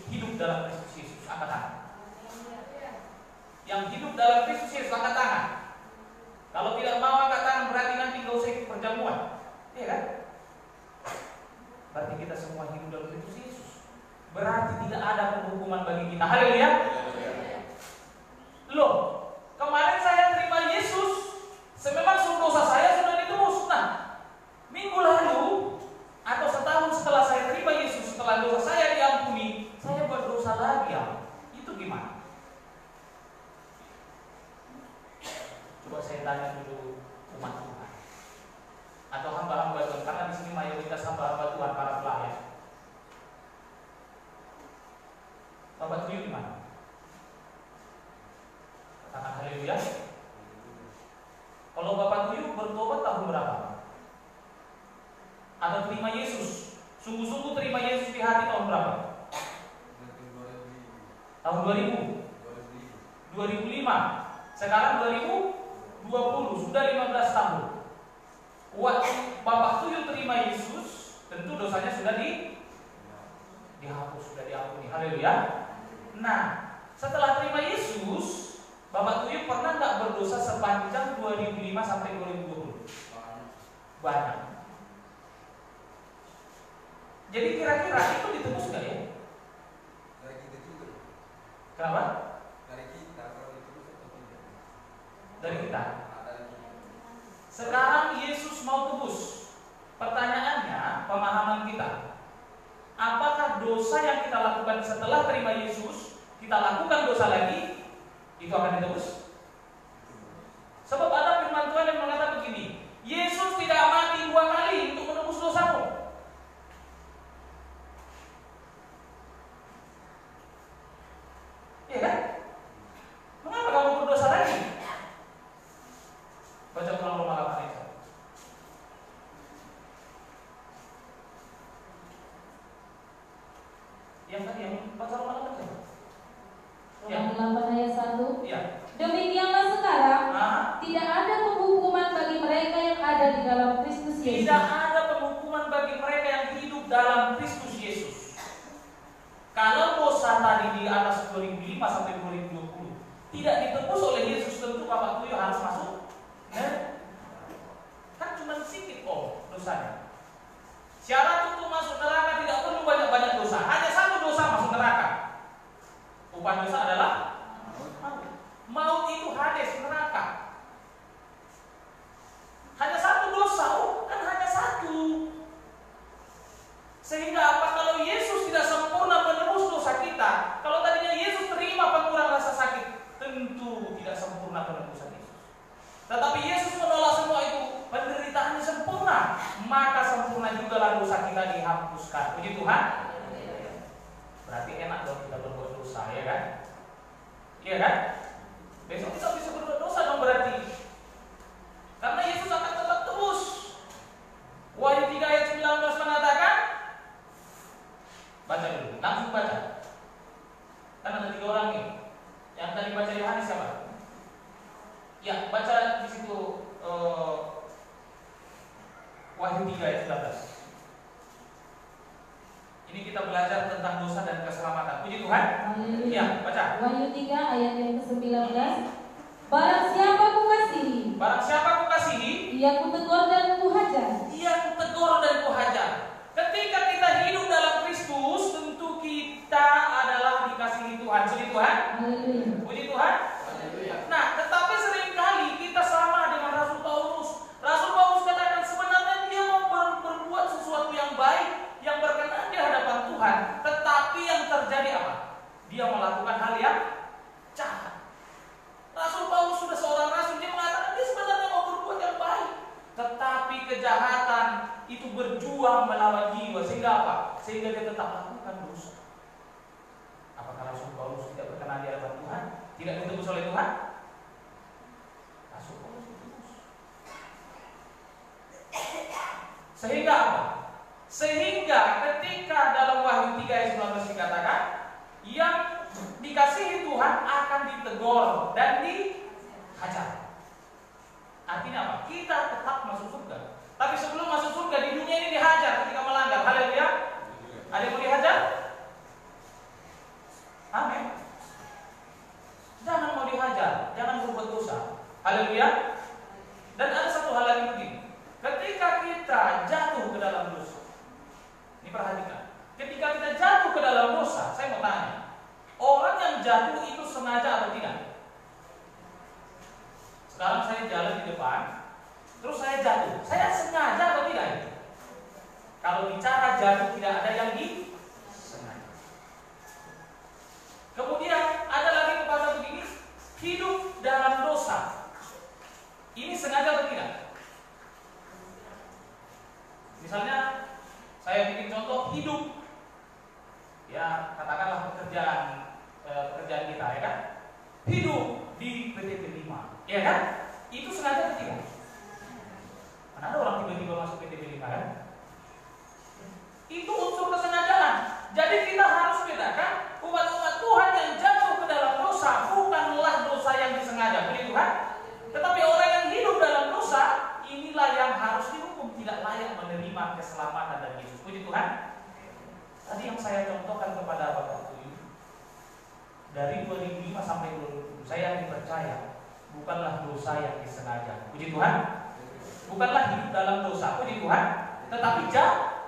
hidup dalam Kristus Yesus? Angkat tangan. Yang hidup dalam Kristus Yesus, angkat tangan. Kalau tidak mau angkat tangan, berarti nanti nggak usah ikut perjamuan, iya kan? Berarti kita semua hidup dalam Kristus Yesus. Berarti tidak ada penghukuman bagi kita. Haleluya. Loh, kemarin saya terima Yesus, memang dosa saya sudah ditebus. Nah, minggu lalu atau setahun setelah saya terima Yesus, setelah dosa saya diampuni, saya berdosa lagi ya. Itu gimana? Coba saya tanya dulu umat Tuhan atau hamba-hamba Tuhan, karena di sini mayoritas hamba-hamba Tuhan para pelayan. Bapak Tuyul di mana? Katakan haleluya. Kalau Bapak Tuyul bertobat tahun berapa? Atau terima Yesus, sungguh-sungguh terima Yesus di hati tahun berapa? Tahun 2000, 2005. Sekarang 2020, sudah 15 tahun. Waktu Bapak Tuyul terima Yesus, tentu dosanya sudah dihapus, sudah diampuni. Haleluya. Nah, setelah terima Yesus, Bapak Tuyul pernah nggak berdosa sepanjang 2005 sampai 2020? Banyak. Jadi kira-kira itu ditebus nggak ya? Dari kita juga. Kenapa? Dari kita, kalau ditebus atau tidak? Dari kita. Ada lagi. Sekarang Yesus mau tebus. Pertanyaannya, pemahaman kita, apakah dosa yang kita lakukan setelah terima Yesus, kita lakukan dosa lagi, itu akan ditebus? Sebab ada firman Tuhan yang mengatakan begini, Yesus tidak mati 2 kali untuk menebus dosamu. Iya kan? Mengapa kamu berdosa lagi? Baca ulang Roma 8 ayat 1. Yang tadi yang baca Roma 8 ayat 1. Roma 8 ayat 1. Iya. Demikianlah sekarang Ah, tidak ada penghukuman bagi mereka yang ada di dalam Kristus Yesus. tidak ada penghukuman bagi mereka yang hidup dalam Kristus Yesus. Kalau dosa tadi di atas 2005 sampai 2020 tidak ditebus oleh Yesus, tentu Bapak Tuyul harus masuk. Kan cuma sedikit dosanya. Syarat untuk masuk neraka tidak perlu banyak-banyak dosa. Hanya satu dosa masuk neraka. Upah dosa adalah maut. Maut itu Hades, neraka. Hanya satu dosa, kan hanya satu. sempurna, maka sempurna juga lah dosa kita dihapuskan. Puji Tuhan. Berarti enak dong kita berbuat dosa, ya kan? Iya kan? Besok kita bisa berbuat dosa dong berarti. Karena Yesus akan tetap terus. Wahyu 3 ayat 19 mengatakan, baca dulu, langsung baca. Kan ada 3 orang nih. Yang tadi baca Yohanes siapa? Ya, baca di situ Wahyu 3 ayat 19. Ini kita belajar tentang dosa dan keselamatan. Puji Tuhan. Ya, baca. Wahyu 3 ayat yang ke-19. Barang siapa kukasihi, Barang siapa kukasihi, ia kutegur dan kuhajar. ia kutegur dan kuhajar. Ketika kita hidup dalam Kristus, tentu kita adalah dikasihi Tuhan. Puji Tuhan. Haleluya. Puji Tuhan. Nah, tetapi seringkali kita sama dengan Rasul Paulus. Rasul Paulus katakan sebenarnya dia mau berbuat sesuatu yang baik, yang berkenan di hadapan Tuhan. Tetapi yang terjadi apa? Dia melakukan hal yang jahat. Rasul Paulus sudah seorang rasul, dia mengatakan dia sebenarnya mau berbuat yang baik. Tetapi kejahatan itu berjuang melawan jiwa. Sehingga apa? Sehingga dia tetap lakukan dosa. Apakah Rasul Paulus tidak berkenan di hadapan Tuhan? Tidak ditebus oleh Tuhan? Rasul Paulus ditebus. Sehingga apa? Sehingga ketika dalam Wahyu 3 ayat 19 dikatakan, yang dikasihi Tuhan akan ditegur dan dihajar. Artinya apa? Kita tetap masuk surga. Tapi sebelum masuk surga di dunia ini dihajar ketika melanggar. Haleluya. Ada yang mau dihajar? Amin. Jangan mau dihajar, jangan berbuat dosa. Haleluya. Dan ada satu hal lagi begini. Ketika kita jatuh ke dalam dosa, ini perhatikan. Ketika kita jatuh ke dalam dosa, saya mau tanya, orang yang jatuh itu sengaja atau tidak? Sekarang saya jalan di depan, terus saya jatuh. Saya sengaja atau tidak? Kalau bicara jatuh tidak ada yang disengaja. Kemudian ada lagi kepala begini, hidup dalam dosa. Ini sengaja atau tidak? Misalnya saya bikin contoh hidup, ya katakanlah pekerjaan kita, ya kan? Hidup di PT 5, ya kan? Itu sengaja atau tidak? Mana ada orang tiba-tiba masuk PT 5 kan? Itu unsur kesengajaan. Jadi kita harus bedakan umat-umat Tuhan yang jatuh ke dalam dosa bukanlah dosa yang disengaja, puji Tuhan. Tetapi orang yang hidup dalam dosa, inilah yang harus dihukum, tidak layak menerima keselamatan dari Yesus. Puji Tuhan. Tadi yang saya contohkan kepada Bapak Ibu, dari 2005 sampai 2020, saya dipercaya bukanlah dosa yang disengaja. Puji Tuhan. Bukanlah hidup dalam dosa, puji Tuhan, tetapi jatuh.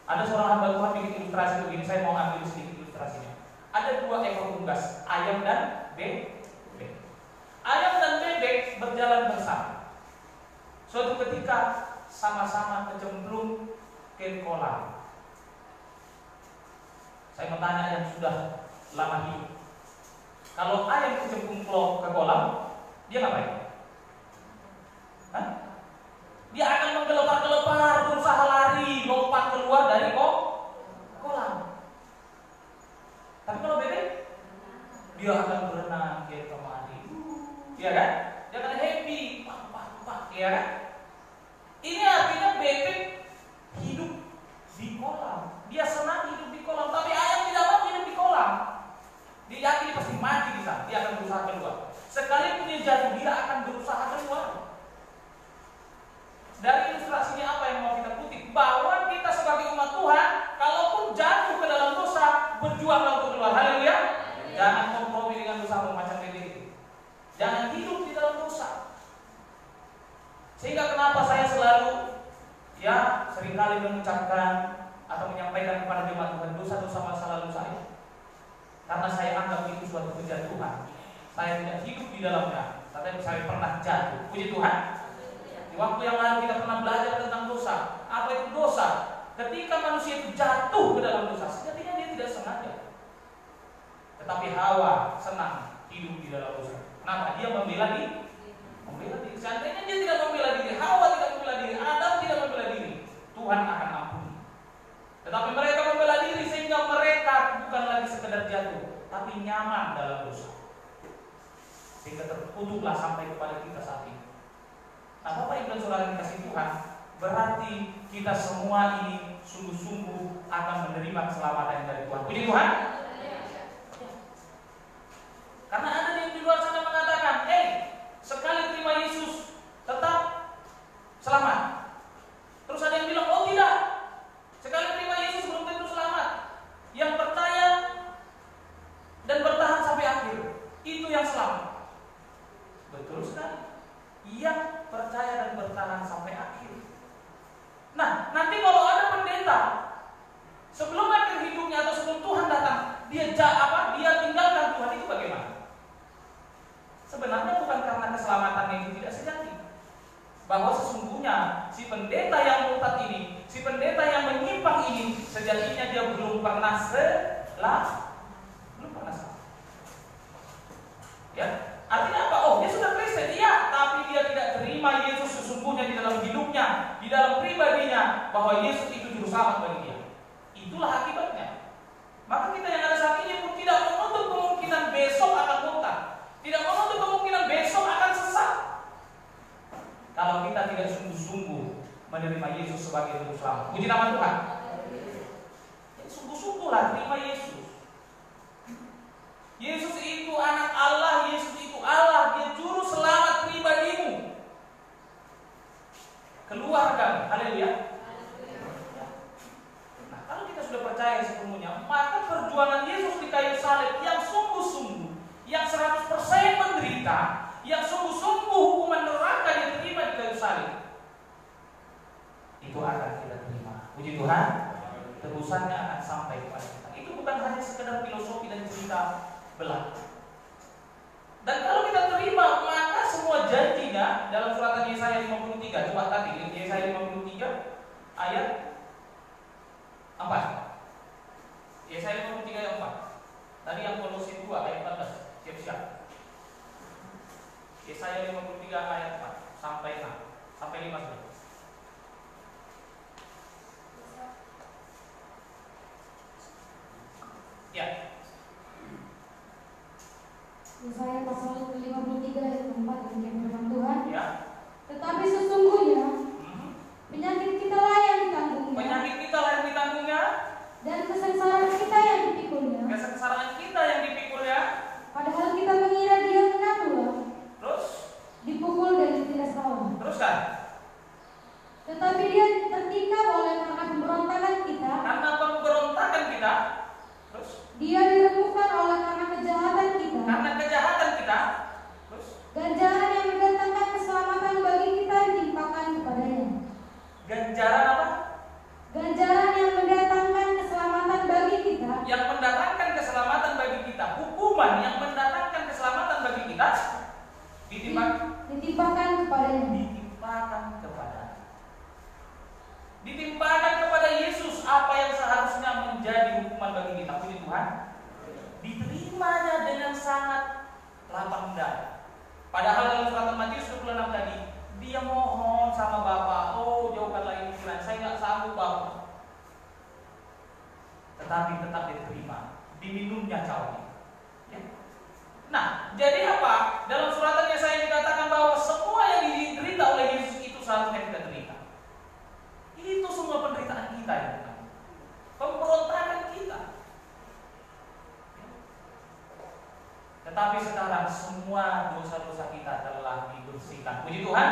Ada seorang hamba Tuhan bikin ilustrasi begini, saya mau ambil sedikit ilustrasinya. Ada 2 ekor unggas, ayam dan bebek. Ayam dan bebek berjalan bersama. Suatu ketika sama-sama kecemplung ke kolam. Saya mau tanya yang sudah lama hidup. Kalau ayam kecemplung ke kolam, dia ngapain? Hah? Dia akan menggelepar-gelepar, berusaha lari, lompat keluar dari kolam. Tapi kalau bebek, dia akan berenang ke kemari, iya kan? Dia akan happy, pak, iya kan? Ini artinya bebek hidup di kolam. Dia senang hidup di kolam, tapi ayam tidak mau hidup di kolam. Dia yakin pasti mati di sana. Dia akan berusaha keluar. Sekalipun dia jatuh, dia akan berusaha keluar. Dari ilustrasinya apa yang mau kita kutip? Bahwa kita sebagai umat Tuhan, kalaupun jatuh ke dalam dosa, berjuanglah untuk keluar. Haleluya. Jangan kompromi dengan dosa macam itu. Jangan hidup di dalam dosa. Sehingga kenapa saya selalu seringkali mengucapkan atau menyampaikan kepada jemaat Tuhan dosa-dosa masa lalu saya. Karena saya anggap itu suatu kejatuhan. Saya tidak hidup di dalamnya. Tetapi saya pernah jatuh. Puji Tuhan. Waktu yang lalu kita pernah belajar tentang dosa. Apa itu dosa? Ketika manusia itu jatuh ke dalam dosa, sejatinya dia tidak sengaja. Tetapi Hawa senang hidup di dalam dosa. Kenapa? Dia membela Membela diri. Seandainya dia tidak membela diri, Hawa tidak membela diri, Adam tidak membela diri, Tuhan akan ampuni. Tetapi mereka membela diri sehingga mereka bukan lagi sekedar jatuh, tapi nyaman dalam dosa. Sehingga terkutuklah sampai kepada kita saat ini. Nah, Bapak Ibu dan Saudara yang dikasihi Tuhan, berarti kita semua ini sungguh-sungguh akan menerima keselamatan dari Tuhan. Puji Tuhan. Karena ada yang di luar sana mengatakan, sekali terima Yesus tetap selamat. Terus ada yang bilang, oh tidak, sekali terima Yesus belum tentu selamat. Yang percaya dan bertahan sampai akhir, itu yang selamat. Betul sekali. Yang percaya dan bertahan sampai akhir. Nah, nanti kalau ada pendeta sebelum akhir hidupnya atau sebelum Tuhan datang, dia tinggalkan Tuhan, itu bagaimana? Sebenarnya bukan karena keselamatannya itu tidak sejati, bahwa sesungguhnya si pendeta yang murtad ini, si pendeta yang menyimpang ini, sejatinya dia belum pernah selamat. Ya, artinya apa? Oh, dia sudah Kristen, iya, tapi dia tidak terima Yesus sesungguhnya di dalam hidupnya, di dalam pribadinya, bahwa Yesus itu juru selamat bagi dia. Itulah akibatnya. Maka kita yang ada saat ini pun tidak menutup kemungkinan besok akan murtad, tidak menutup kemungkinan besok akan sesat, kalau kita tidak sungguh-sungguh menerima Yesus sebagai juru selamat. Puji nama Tuhan. Sungguh-sungguhlah terima Yesus. Yesus itu anak Allah, Yesus itu Allah, dia juru selamat pribadimu. Keluarga, haleluya. Nah, kalau kita sudah percaya sepenuhnya, maka perjuangan Yesus di kayu salib yang sungguh-sungguh, yang 100% menderita, yang sungguh-sungguh hukuman neraka yang diterima di kayu salib, itu akan kita terima. Puji Tuhan. Tebusannya akan sampai kepada kita. Itu bukan hanya sekedar filosofi dan cerita belaka. Dan kalau kita terima, maka semua janjinya dalam suratan Yesaya 53, coba tadi Yesaya 53 ayat 4. Yesaya 53 ayat 4. Tadi yang Kolose 2 ayat 14. Siap-siap. Yesaya 53 ayat 4 sampai 6 sampai 5 sudah. Ya. Yesaya pasal 53 ayat 4, demikian firman Tuhan. Ya. Tetapi sesungguhnya penyakit kita lah yang ditanggungnya. Penyakit kita lah yang ditanggungnya. Dan kesengsaraan kita yang dipikulnya. Kesengsaraan kita yang dipikulnya. Padahal kita mengira dia kena tulah. Terus? Dipukul dan ditindas kawan. Terus kan? Tetapi dia tertikam oleh karena pemberontakan kita. Karena pemberontakan kita. Terus? Dia diremukkan oleh karena kejahatan kita. Karena kejahatan kita. Terus? Ganjaran yang mendatangkan keselamatan bagi kita ditimpakan kepadanya. Ganjaran apa? Ganjaran yang mendatangkan keselamatan bagi kita. Yang mendatangkan keselamatan bagi kita. Hukuman yang mendatangkan keselamatan bagi kita ditimpakan kepadanya. Ditimpakan kepada Yesus apa yang seharusnya menjadi hukuman bagi kita. Puji Tuhan. Diterimanya dengan sangat lapang dada. Padahal dalam surat Matius 26 tadi, dia mohon sama Bapa, oh jauhkanlah ini dari saya, nggak sanggup Bapa. Tetapi tetap diterima, diminumnya cawan. Ya. Nah, jadi apa? Dalam suratannya saya dikatakan bahwa semua yang diderita oleh Yesus itu seharusnya kita terima. Itu semua penderitaan kita ya, pemberontakan kita. Tetapi sekarang semua dosa-dosa kita telah dibersihkan. Puji Tuhan,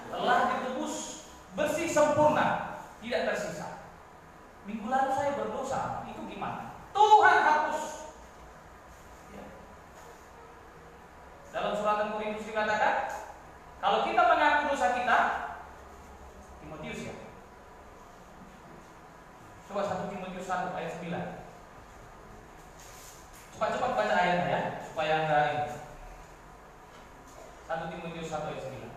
telah ditebus bersih sempurna, tidak tersisa. Minggu lalu saya berdosa, itu gimana? Tuhan hapus. Ya. Dalam suratan Korintus dikatakan, kalau kita mengaku dosa kita, Timotius ya. Coba 1 Timotius 1 ayat 9. Cepat-cepat baca ayatnya ya, supaya enggak ini. 1 Timotius 1 ayat 9.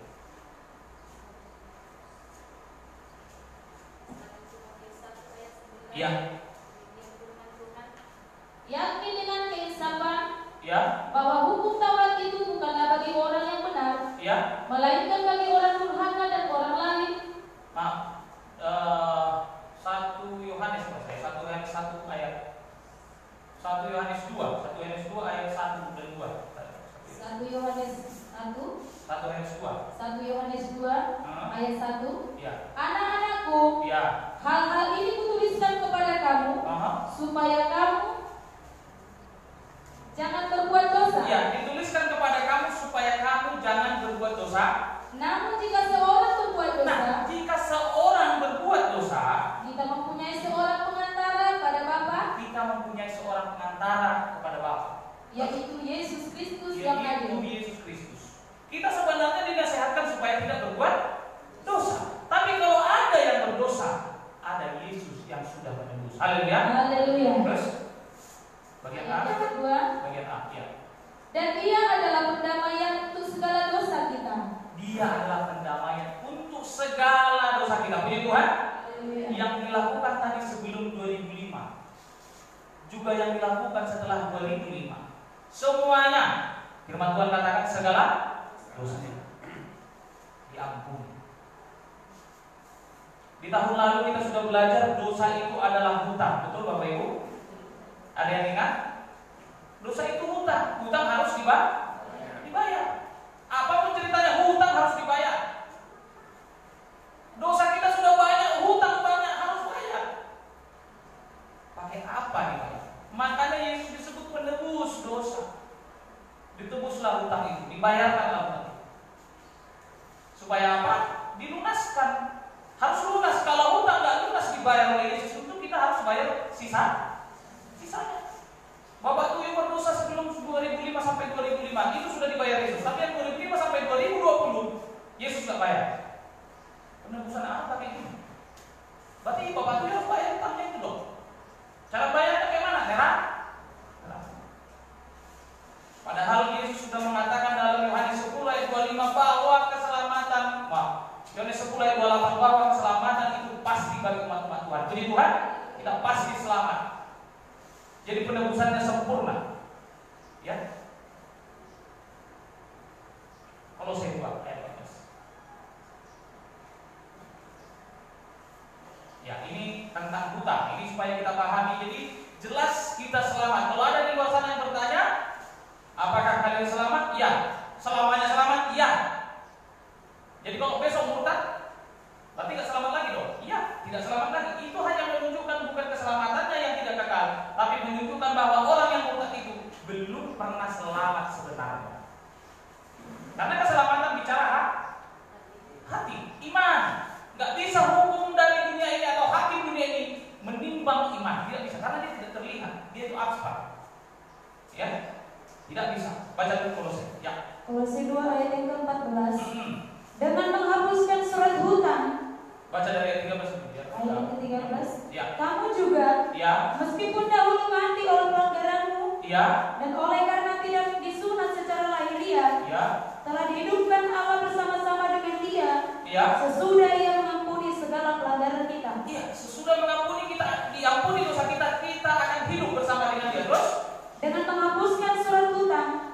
Iya. Yakni dengan keinsapan Ya. bahwa hukum Taurat itu bukanlah bagi orang yang benar, Ya. melainkan 1 Yohanes 1 ayat 1 Yohanes 2 ayat 1 dan 2. 1 Yohanes 1 ayat 1. Ya. Anak-anakku, Ya. hal-hal ini kutuliskan kepada kamu supaya kamu jangan berbuat dosa. Ya, dituliskan kepada kamu supaya kamu jangan berbuat dosa. Namun jika seorang berbuat dosa, Nah, jika seorang berbuat dosa, kita mempunyai seorang pengantara pada Bapa, kita mempunyai seorang pengantara kepada Bapa, yaitu Yesus Kristus yang yaitu adil. Yesus Kristus. Kita sebenarnya dinasihatkan supaya tidak berbuat dosa. Tapi kalau ada yang berdosa, ada Yesus yang sudah menebus. Haleluya. Haleluya. Terus bagian A. Yang kedua, Bagian A, ya. dan Ia adalah pendamaian untuk segala dosa kita. Dia adalah pendamaian untuk segala dosa kita. Puji Tuhan. Haleluya. Yang dilakukan tadi sebelum 2005, juga yang dilakukan setelah 2005, semuanya firman Tuhan katakan segala dosanya diampuni. Di tahun lalu kita sudah belajar dosa itu adalah hutang. Betul Bapak Ibu? Ada yang ingat? Dosa itu hutang. Hutang harus dibayar. Apapun ceritanya, hutang harus dibayar. Dosa kita sudah banyak, hutang banyak, harus bayar. Pakai apa dibayar? Makanya Yesus disebut penebus dosa. Ditebuslah hutang itu, dibayarkanlah hutang itu. Supaya apa? Dilunaskan. Harus lunas. Kalau hutang nggak lunas dibayar oleh Yesus, itu kita harus bayar sisanya. Bapak tuyul berdosa sebelum 2005 sampai 2005 itu sudah dibayar Yesus. Tapi yang 2005 sampai 2020 Yesus nggak bayar. Penebusan apa kayak gini? Berarti Bapak tuyul harus bayar hutangnya itu dong. Cara bayarnya kayak mana? Terang. Padahal Yesus sudah mengatakan dalam Yohanes 10 ayat 25 bahwa keselamatan, Yohanes 10 ayat 28 bahwa keselamatan itu pasti bagi umat-umat Tuhan. Puji Tuhan, kita pasti selamat. Jadi penebusannya sempurna. Ya. Kolose 2 ayat 14. Ya, ini tentang hutang. Ini supaya kita pahami. Jadi jelas kita selamat. Kalau ada di luar sana yang bertanya, apakah kalian selamat? Ya. Selamanya selamat? Ya. Jadi kalau besok murtad, berarti tidak selamat lagi dong? Iya, tidak selamat lagi. Itu hanya menunjukkan bukan keselamatannya yang tidak kekal, tapi menunjukkan bahwa orang yang murtad itu belum pernah selamat sebenarnya. Karena keselamatan bicara hati, iman. Nggak bisa hukum dari dunia ini atau hakim dunia ini menimbang iman. Tidak bisa, karena dia tidak terlihat. Dia itu abstrak. Ya, tidak bisa. Baca dulu Kolose. Ya. Kolose 2 ayat yang ke-14. Dengan menghapuskan surat hutang. Baca dari ayat 13 dulu ya. Ayat yang ke-13. Ya. Kamu juga, Ya. meskipun dahulu mati oleh pelanggaranmu, Ya. dan oleh karena tidak disunat secara lahiriah, Ya. telah dihidupkan Allah bersama-sama dengan Dia. Ya. Sesudah Ia mengampuni segala pelanggaran kita. Iya, sesudah mengampuni kita, diampuni dosa kita, kita akan hidup bersama dengan Dia. Terus Dengan menghapuskan surat hutang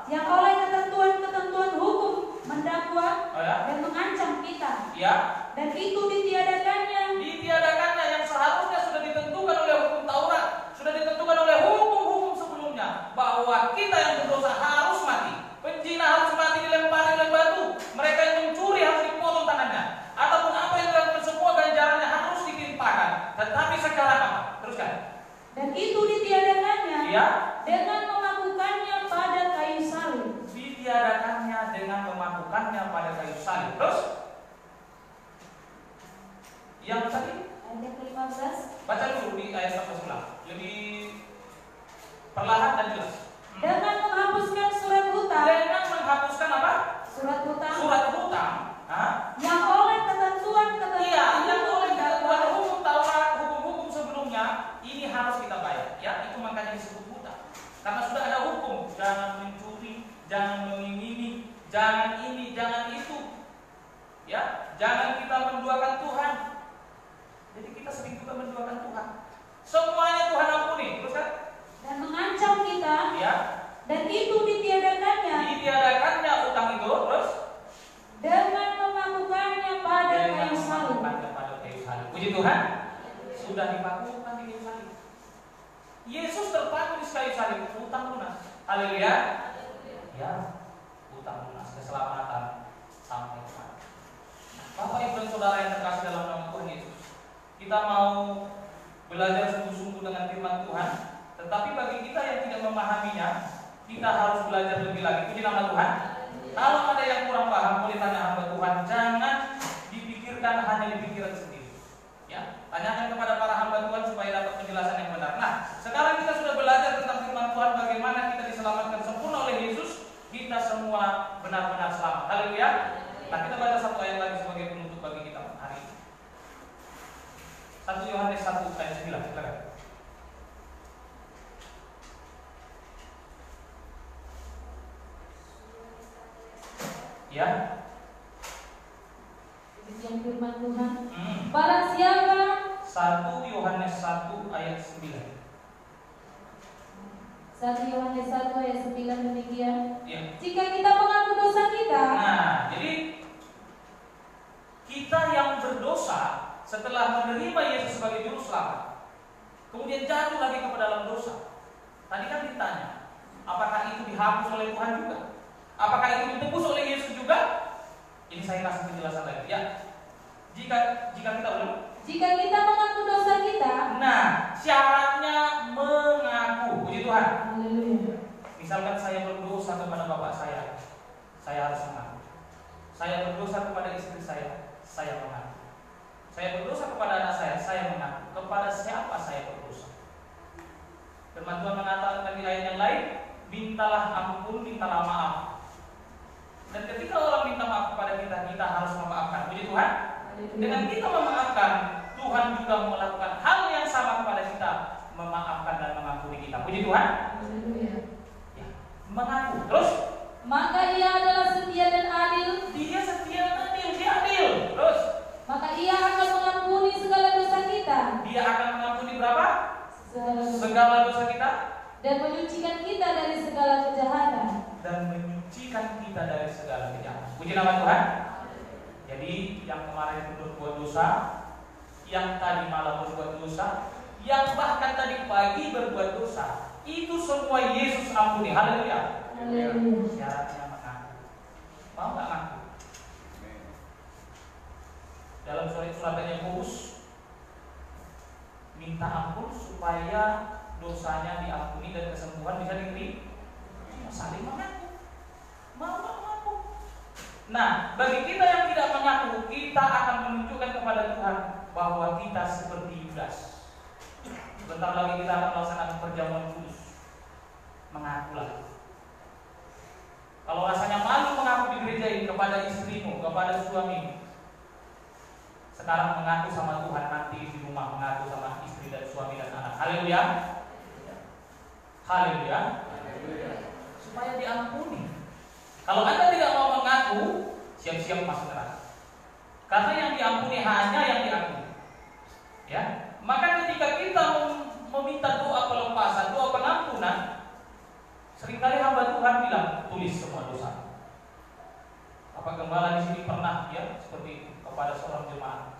yang oleh ketentuan-ketentuan hukum mendakwa dan mengancam kita. ya, Dan itu ditiadakannya yang seharusnya sudah ditentukan oleh hukum Taurat, sudah ditentukan oleh hukum-hukum sebelumnya, bahwa kita yang berdosa harus mati, penjina harus mati dilempari oleh batu, mereka yang mencuri harus dipotong tangannya, ataupun apa yang dilakukan semua ganjarannya harus ditimpakan. Tetapi sekarang apa? Teruskan. dan itu ditiadakannya Ya. dengan memakukannya pada kayu salib. Ditiadakannya dengan memakukannya pada kayu salib. Terus yang tadi Ayat ke-15. baca dulu di ayat 11 lebih perlahan dan jelas. Dengan menghapuskan surat hutang. Dengan menghapuskan apa? Surat hutang. Surat hutang. Yang oleh ketentuan-ketentuan. Iya, yang oleh mendakwa. hukum Taurat, hukum-hukum sebelumnya ini harus kita bayar. Ya, itu makanya disebut hutang. Karena sudah ada hukum, jangan mencuri, jangan mengimini, jangan ini, jangan itu. Ya, jangan kita menduakan Tuhan. Jadi kita sering juga menduakan Tuhan. Semuanya Tuhan ampuni, terus kan? Dan mengancam kita. Ya. Dan itu ditiadakannya. Ditiadakannya utang itu, terus Dengan memakukannya pada kayu salib. Puji Tuhan, sudah dipakukan di kayu salib. Yesus terpaku di kayu salib, utang lunas. Haleluya. Ya, utang lunas, keselamatan sampai kemana. Bapak Ibu dan Saudara yang terkasih dalam nama Tuhan Yesus, kita mau belajar sungguh-sungguh dengan firman Tuhan. Tetapi bagi kita yang tidak memahaminya, kita harus belajar lebih lagi. Puji nama Tuhan. Kalau ada yang kurang paham, boleh tanya hamba Tuhan. Jangan dipikirkan hanya di pikiran sendiri. Ya, tanyakan kepada para hamba Tuhan supaya dapat penjelasan yang benar. Nah, sekarang kita sudah belajar tentang firman Tuhan, bagaimana kita diselamatkan sempurna oleh Yesus. Kita semua benar-benar selamat. Haleluya. Nah, kita baca satu ayat lagi sebagai penutup bagi kita hari ini. 1 Yohanes 1 ayat 9. Silakan. Ya. Demikian firman Tuhan. Barang siapa 1 Yohanes 1 ayat 9. 1 Yohanes 1 ayat 9 demikian. Ya. Jika kita mengaku dosa kita, Nah, jadi kita yang berdosa setelah menerima Yesus sebagai juru selamat, kemudian jatuh lagi ke dalam dosa. Tadi kan ditanya, apakah itu dihapus oleh Tuhan juga? Apakah itu ditebus oleh Yesus juga? Ini saya kasih penjelasan lagi. Ya. Jika kita ulang. jika kita mengaku dosa kita, Nah, syaratnya mengaku. Puji Tuhan. haleluya. Misalkan saya berdosa kepada bapak saya harus mengaku. Saya berdosa kepada istri saya mengaku. Saya berdosa kepada anak saya mengaku. Kepada siapa saya berdosa? Firman Tuhan mengatakan di ayat yang lain, mintalah ampun, mintalah maaf. Dan ketika orang minta maaf kepada kita, kita harus memaafkan. Puji Tuhan. Dengan kita memaafkan, Tuhan juga melakukan hal yang sama kepada kita, memaafkan dan mengampuni kita. Puji Tuhan. Haleluya. Ya, mengaku. Terus, Maka ia adalah setia dan adil, dia setia dan adil, dia adil. Terus, maka ia akan mengampuni segala dosa kita, dia akan mengampuni berapa? segala dosa, Segala dosa kita dan menyucikan kita dari segala kejahatan. dan menyucikan kita dari segala kejahatan. Puji nama Tuhan. Jadi yang kemarin berbuat dosa, yang tadi malam berbuat dosa, yang bahkan tadi pagi berbuat dosa, itu semua Yesus ampuni. Haleluya. Haleluya. Syaratnya mengaku. Mau nggak ngaku? Dalam surat Yakobus, minta ampun supaya dosanya diampuni dan kesembuhan bisa diberi. Saling mengaku. Mau nggak mengaku? Nah, bagi kita yang tidak mengaku, kita akan menunjukkan kepada Tuhan bahwa kita seperti Yudas. Sebentar lagi kita akan melaksanakan perjamuan kudus. Mengakulah. Kalau rasanya malu mengaku di gereja ini kepada istrimu, kepada suamimu, sekarang mengaku sama Tuhan, nanti di rumah mengaku sama istri dan suami dan anak. Haleluya. Haleluya. Supaya diampuni. Kalau Anda tidak mau mengaku, siap-siap masuk neraka. Karena yang diampuni hanya yang diampuni. Ya. Maka ketika kita meminta doa pelepasan, doa pengampunan, seringkali hamba Tuhan bilang, tulis semua dosa. Apa gembala di sini pernah ya seperti itu kepada seorang jemaat,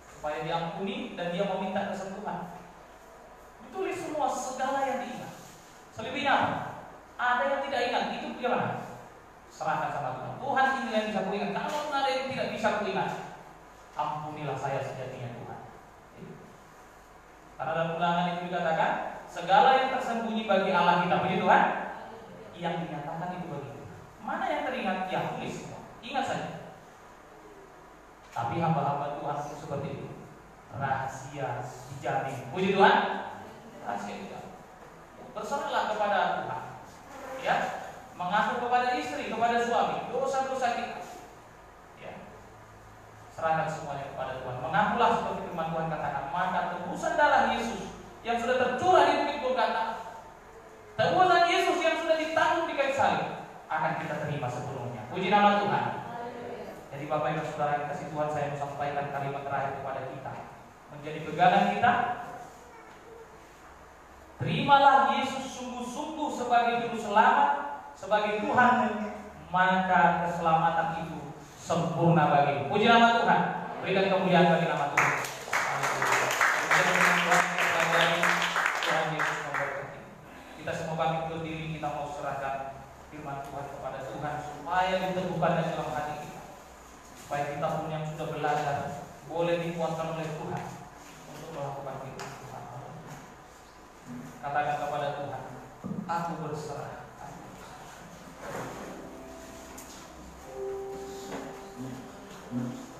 supaya diampuni dan dia meminta kesembuhan. Ditulis semua segala yang diingat. Selebihnya apa? Ada yang tidak ingat, itu bagaimana? Serahkan sama Tuhan. Tuhan ini yang bisa kuingat. Kalau ada yang tidak bisa kuingat, ampunilah saya sejatinya Tuhan. Karena dalam Ulangan itu dikatakan, segala yang tersembunyi bagi Allah kita, puji Tuhan, yang dinyatakan itu bagi kita. Mana yang teringat? Ya tulis semua. Ingat saja. Tapi hamba-hamba Tuhan itu seperti itu. Rahasia dijamin. Puji Tuhan. Rahasia dijamin. Berserahlah kepada Tuhan. Ya, mengaku kepada istri, kepada suami, dosa-dosa kita. Ya, serahkan semuanya kepada Tuhan. Mengakulah seperti firman Tuhan katakan, maka tebusan darah Yesus yang sudah tercurah di bukit Golgota, tebusan Yesus yang sudah ditanggung di kayu salib, akan kita terima sepenuhnya. Puji nama Tuhan. Jadi Bapak Ibu Saudara yang kasih Tuhan, saya mau sampaikan kalimat terakhir kepada kita, menjadi pegangan kita. Terimalah Yesus sungguh-sungguh sebagai juru selamat, sebagai Tuhan, maka keselamatan itu sempurna bagimu. Puji nama Tuhan. Berikan kemuliaan bagi nama Tuhan. Tuhan Yesus memberkati. Kita semua pamit berdiri, kita mau serahkan firman Tuhan kepada Tuhan supaya diteguhkan dalam hati kita. Supaya kita pun yang sudah belajar boleh dikuatkan oleh Tuhan untuk melakukan firman Tuhan. Katakan kepada Tuhan, aku berserah. Aku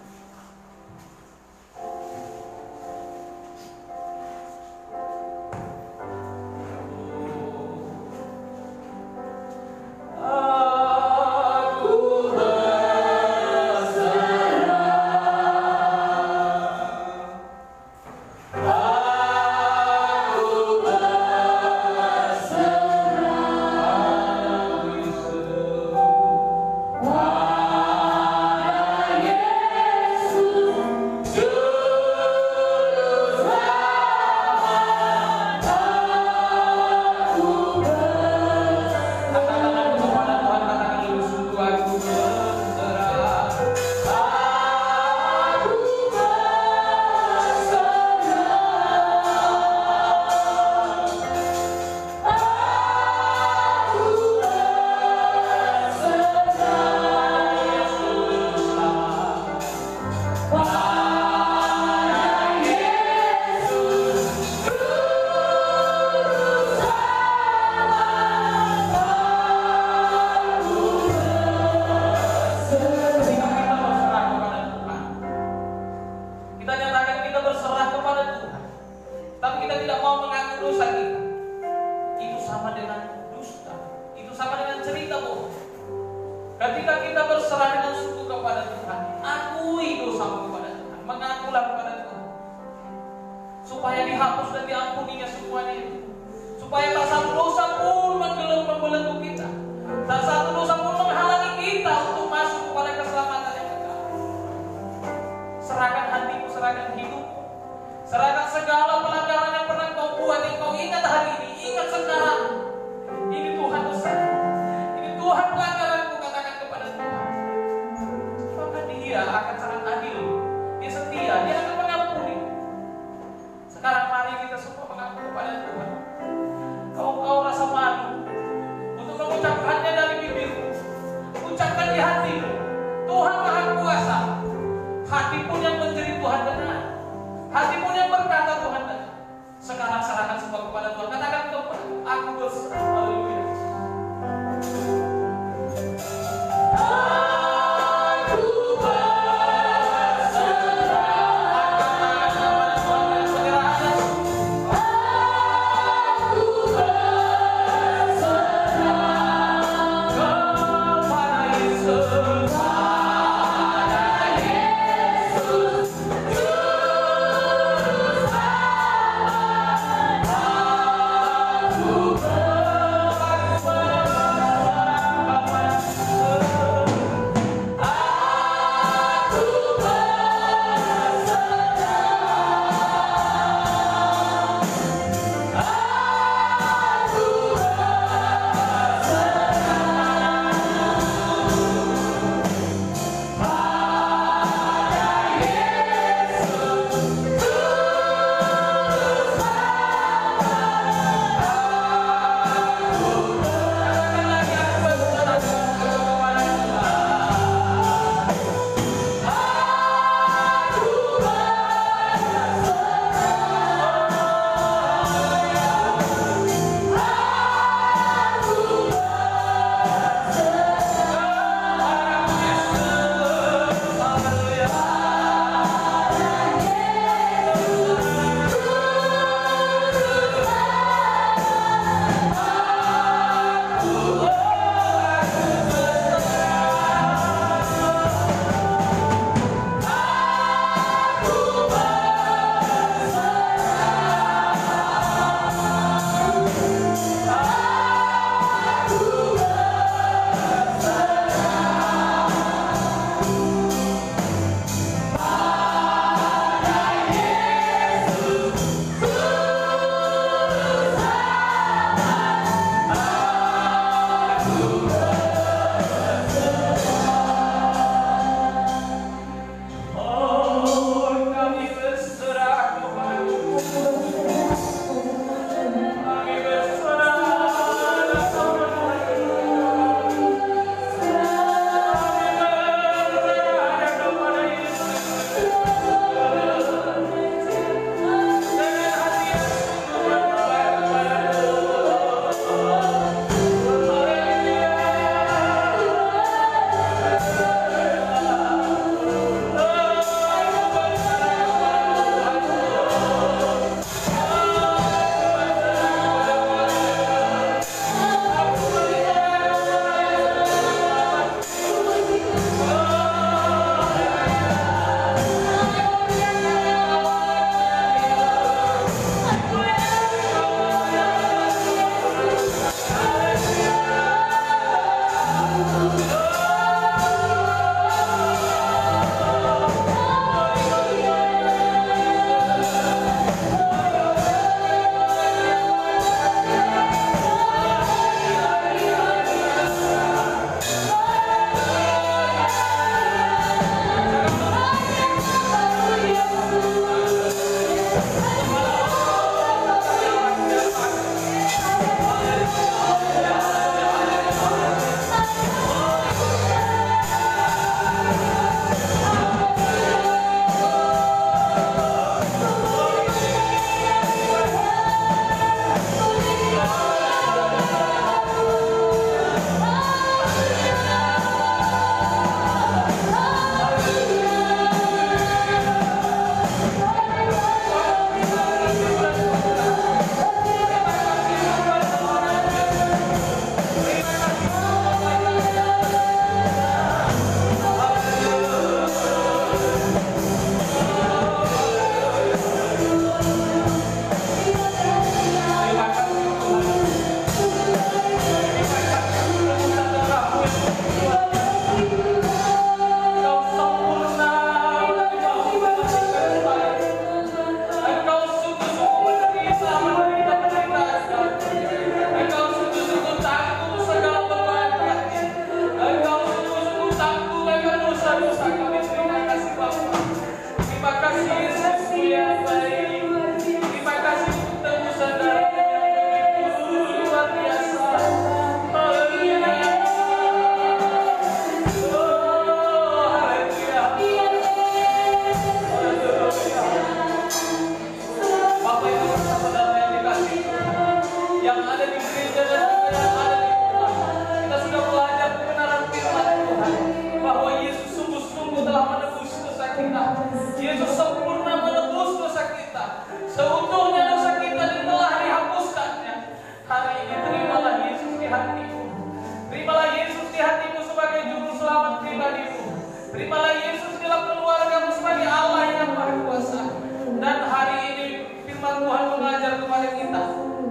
kepada kita.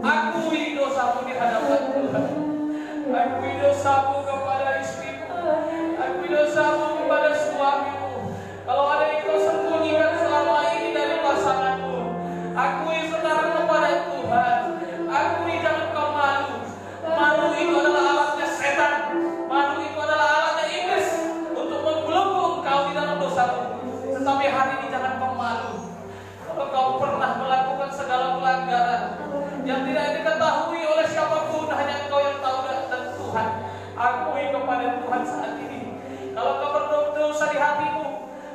Akui dosamu di hadapan Tuhan. Akui dosamu kepada istrimu. Akui dosamu kepada suamimu. Kalau ada yang kau sembunyikan selama ini dari pasanganmu, akui sekarang kepada Tuhan. Akui, jangan kau malu. Malu itu adalah alatnya setan. Malu itu adalah alatnya iblis untuk membelenggu engkau di dalam dosamu. Tetapi hari ini jangan kau malu. Kalau kau pernah melakukan segala pelanggaran yang tidak diketahui oleh siapapun, hanya engkau yang tahu dan Tuhan. Akui kepada Tuhan saat ini. Kalau kau berdosa di hatimu,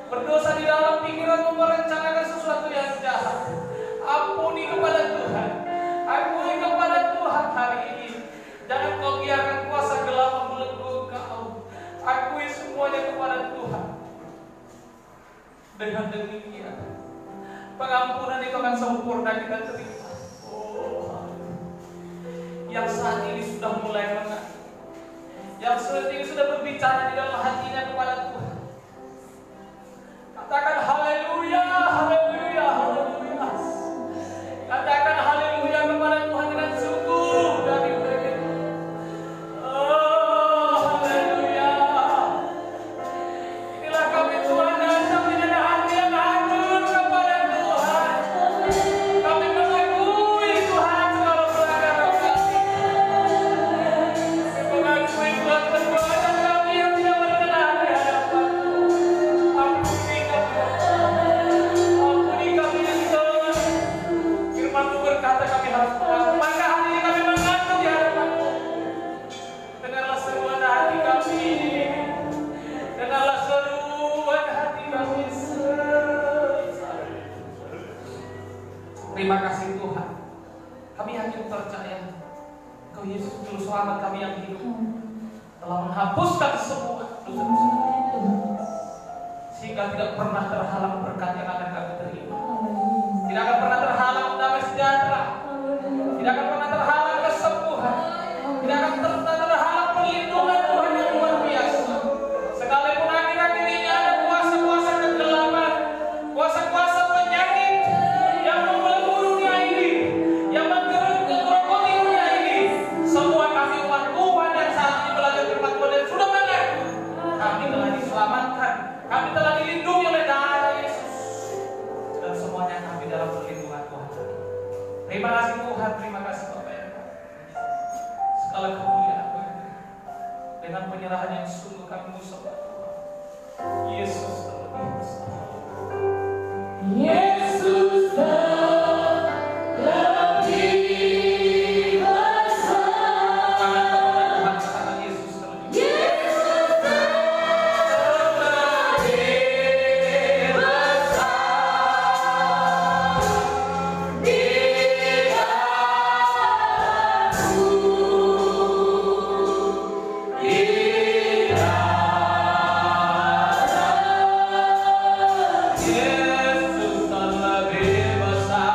berdosa di dalam pikiranmu, merencanakan sesuatu yang jahat, ampuni kepada Tuhan. Akui kepada Tuhan hari ini. Jangan kau biarkan kuasa gelap membelenggu engkau. Akui semuanya kepada Tuhan. Dengan demikian, pengampunan itu akan sempurna kita terima. Oh, yang saat ini sudah mulai mengerti, yang saat ini sudah berbicara di dalam hatinya kepada Tuhan, katakan haleluya, haleluya, haleluya. Katakan haleluya kepada Tuhan dengan sungguh dari hati. Oh, haleluya. Inilah kami Tuhan, datang dengan hati yang hancur kepada Tuhan. Kami mengakui Tuhan segala pelanggaran kami. Kami mengakui Tuhan perbuatan kami yang tidak berkenan di hadapan-Mu. Ampuni kami. Ampuni kami yang Tuhan. Firman-Mu berkata kami harus mengaku. Maka hari ini kami mengaku di hadapan-Mu. Dengarlah seruan hati kami. Dengarlah seruan hati kami. Terima kasih Tuhan. Kami yakin percaya Engkau Yesus Juru Selamat kami yang hidup telah menghapuskan semua dosa-dosa kami, sehingga tidak pernah terhalang berkat yang akan kami terima. Tidak akan pernah terhalang damai sejahtera. Tidak akan pernah terhalang kesembuhan. Tidak akan pernah terhalang perlindungan Tuhan yang luar biasa. Sekalipun akhir-akhir ini ada kuasa-kuasa kegelapan, kuasa-kuasa penyakit yang membelenggu dunia ini, yang menggerogoti dunia ini, semua kami umat Tuhan yang saat ini belajar firman Tuhan dan sudah mengaku kami telah diselamatkan, kami telah dilindungi oleh darah Yesus, dan semuanya kami dalam perlindungan Tuhan. Terima kasih Tuhan, terima kasih Bapak yang baik. Segala kemuliaan bagi dengan penyerahan yang sungguh kami sembah Tuhan. Yesus terlebih besar. Yesus terlebih besar. Tangan kepada Tuhan, katakan Yesus terlebih besar. Yesus terlebih besar. Di dalamku, di Yesus terlebih besar.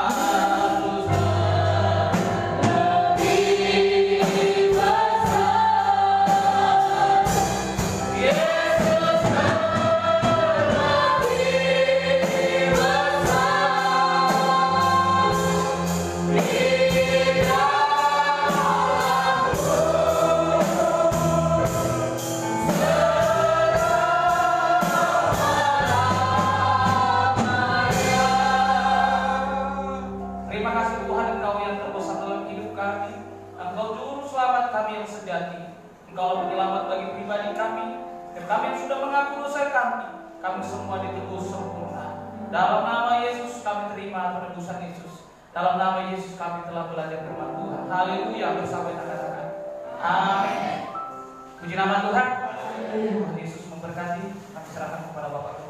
Terima kasih Tuhan, Engkau yang terbesar dalam hidup kami. Engkau Juru Selamat kami yang sejati. Engkau penyelamat bagi pribadi kami. Dan kami yang sudah mengaku dosa kami semua ditebus sempurna. Dalam nama Yesus kami terima penebusan Yesus. Dalam nama Yesus kami telah belajar firman Tuhan. Haleluya, bersama kita katakan amin. Puji nama Tuhan. Tuhan Yesus memberkati. Kami serahkan kepada Bapak.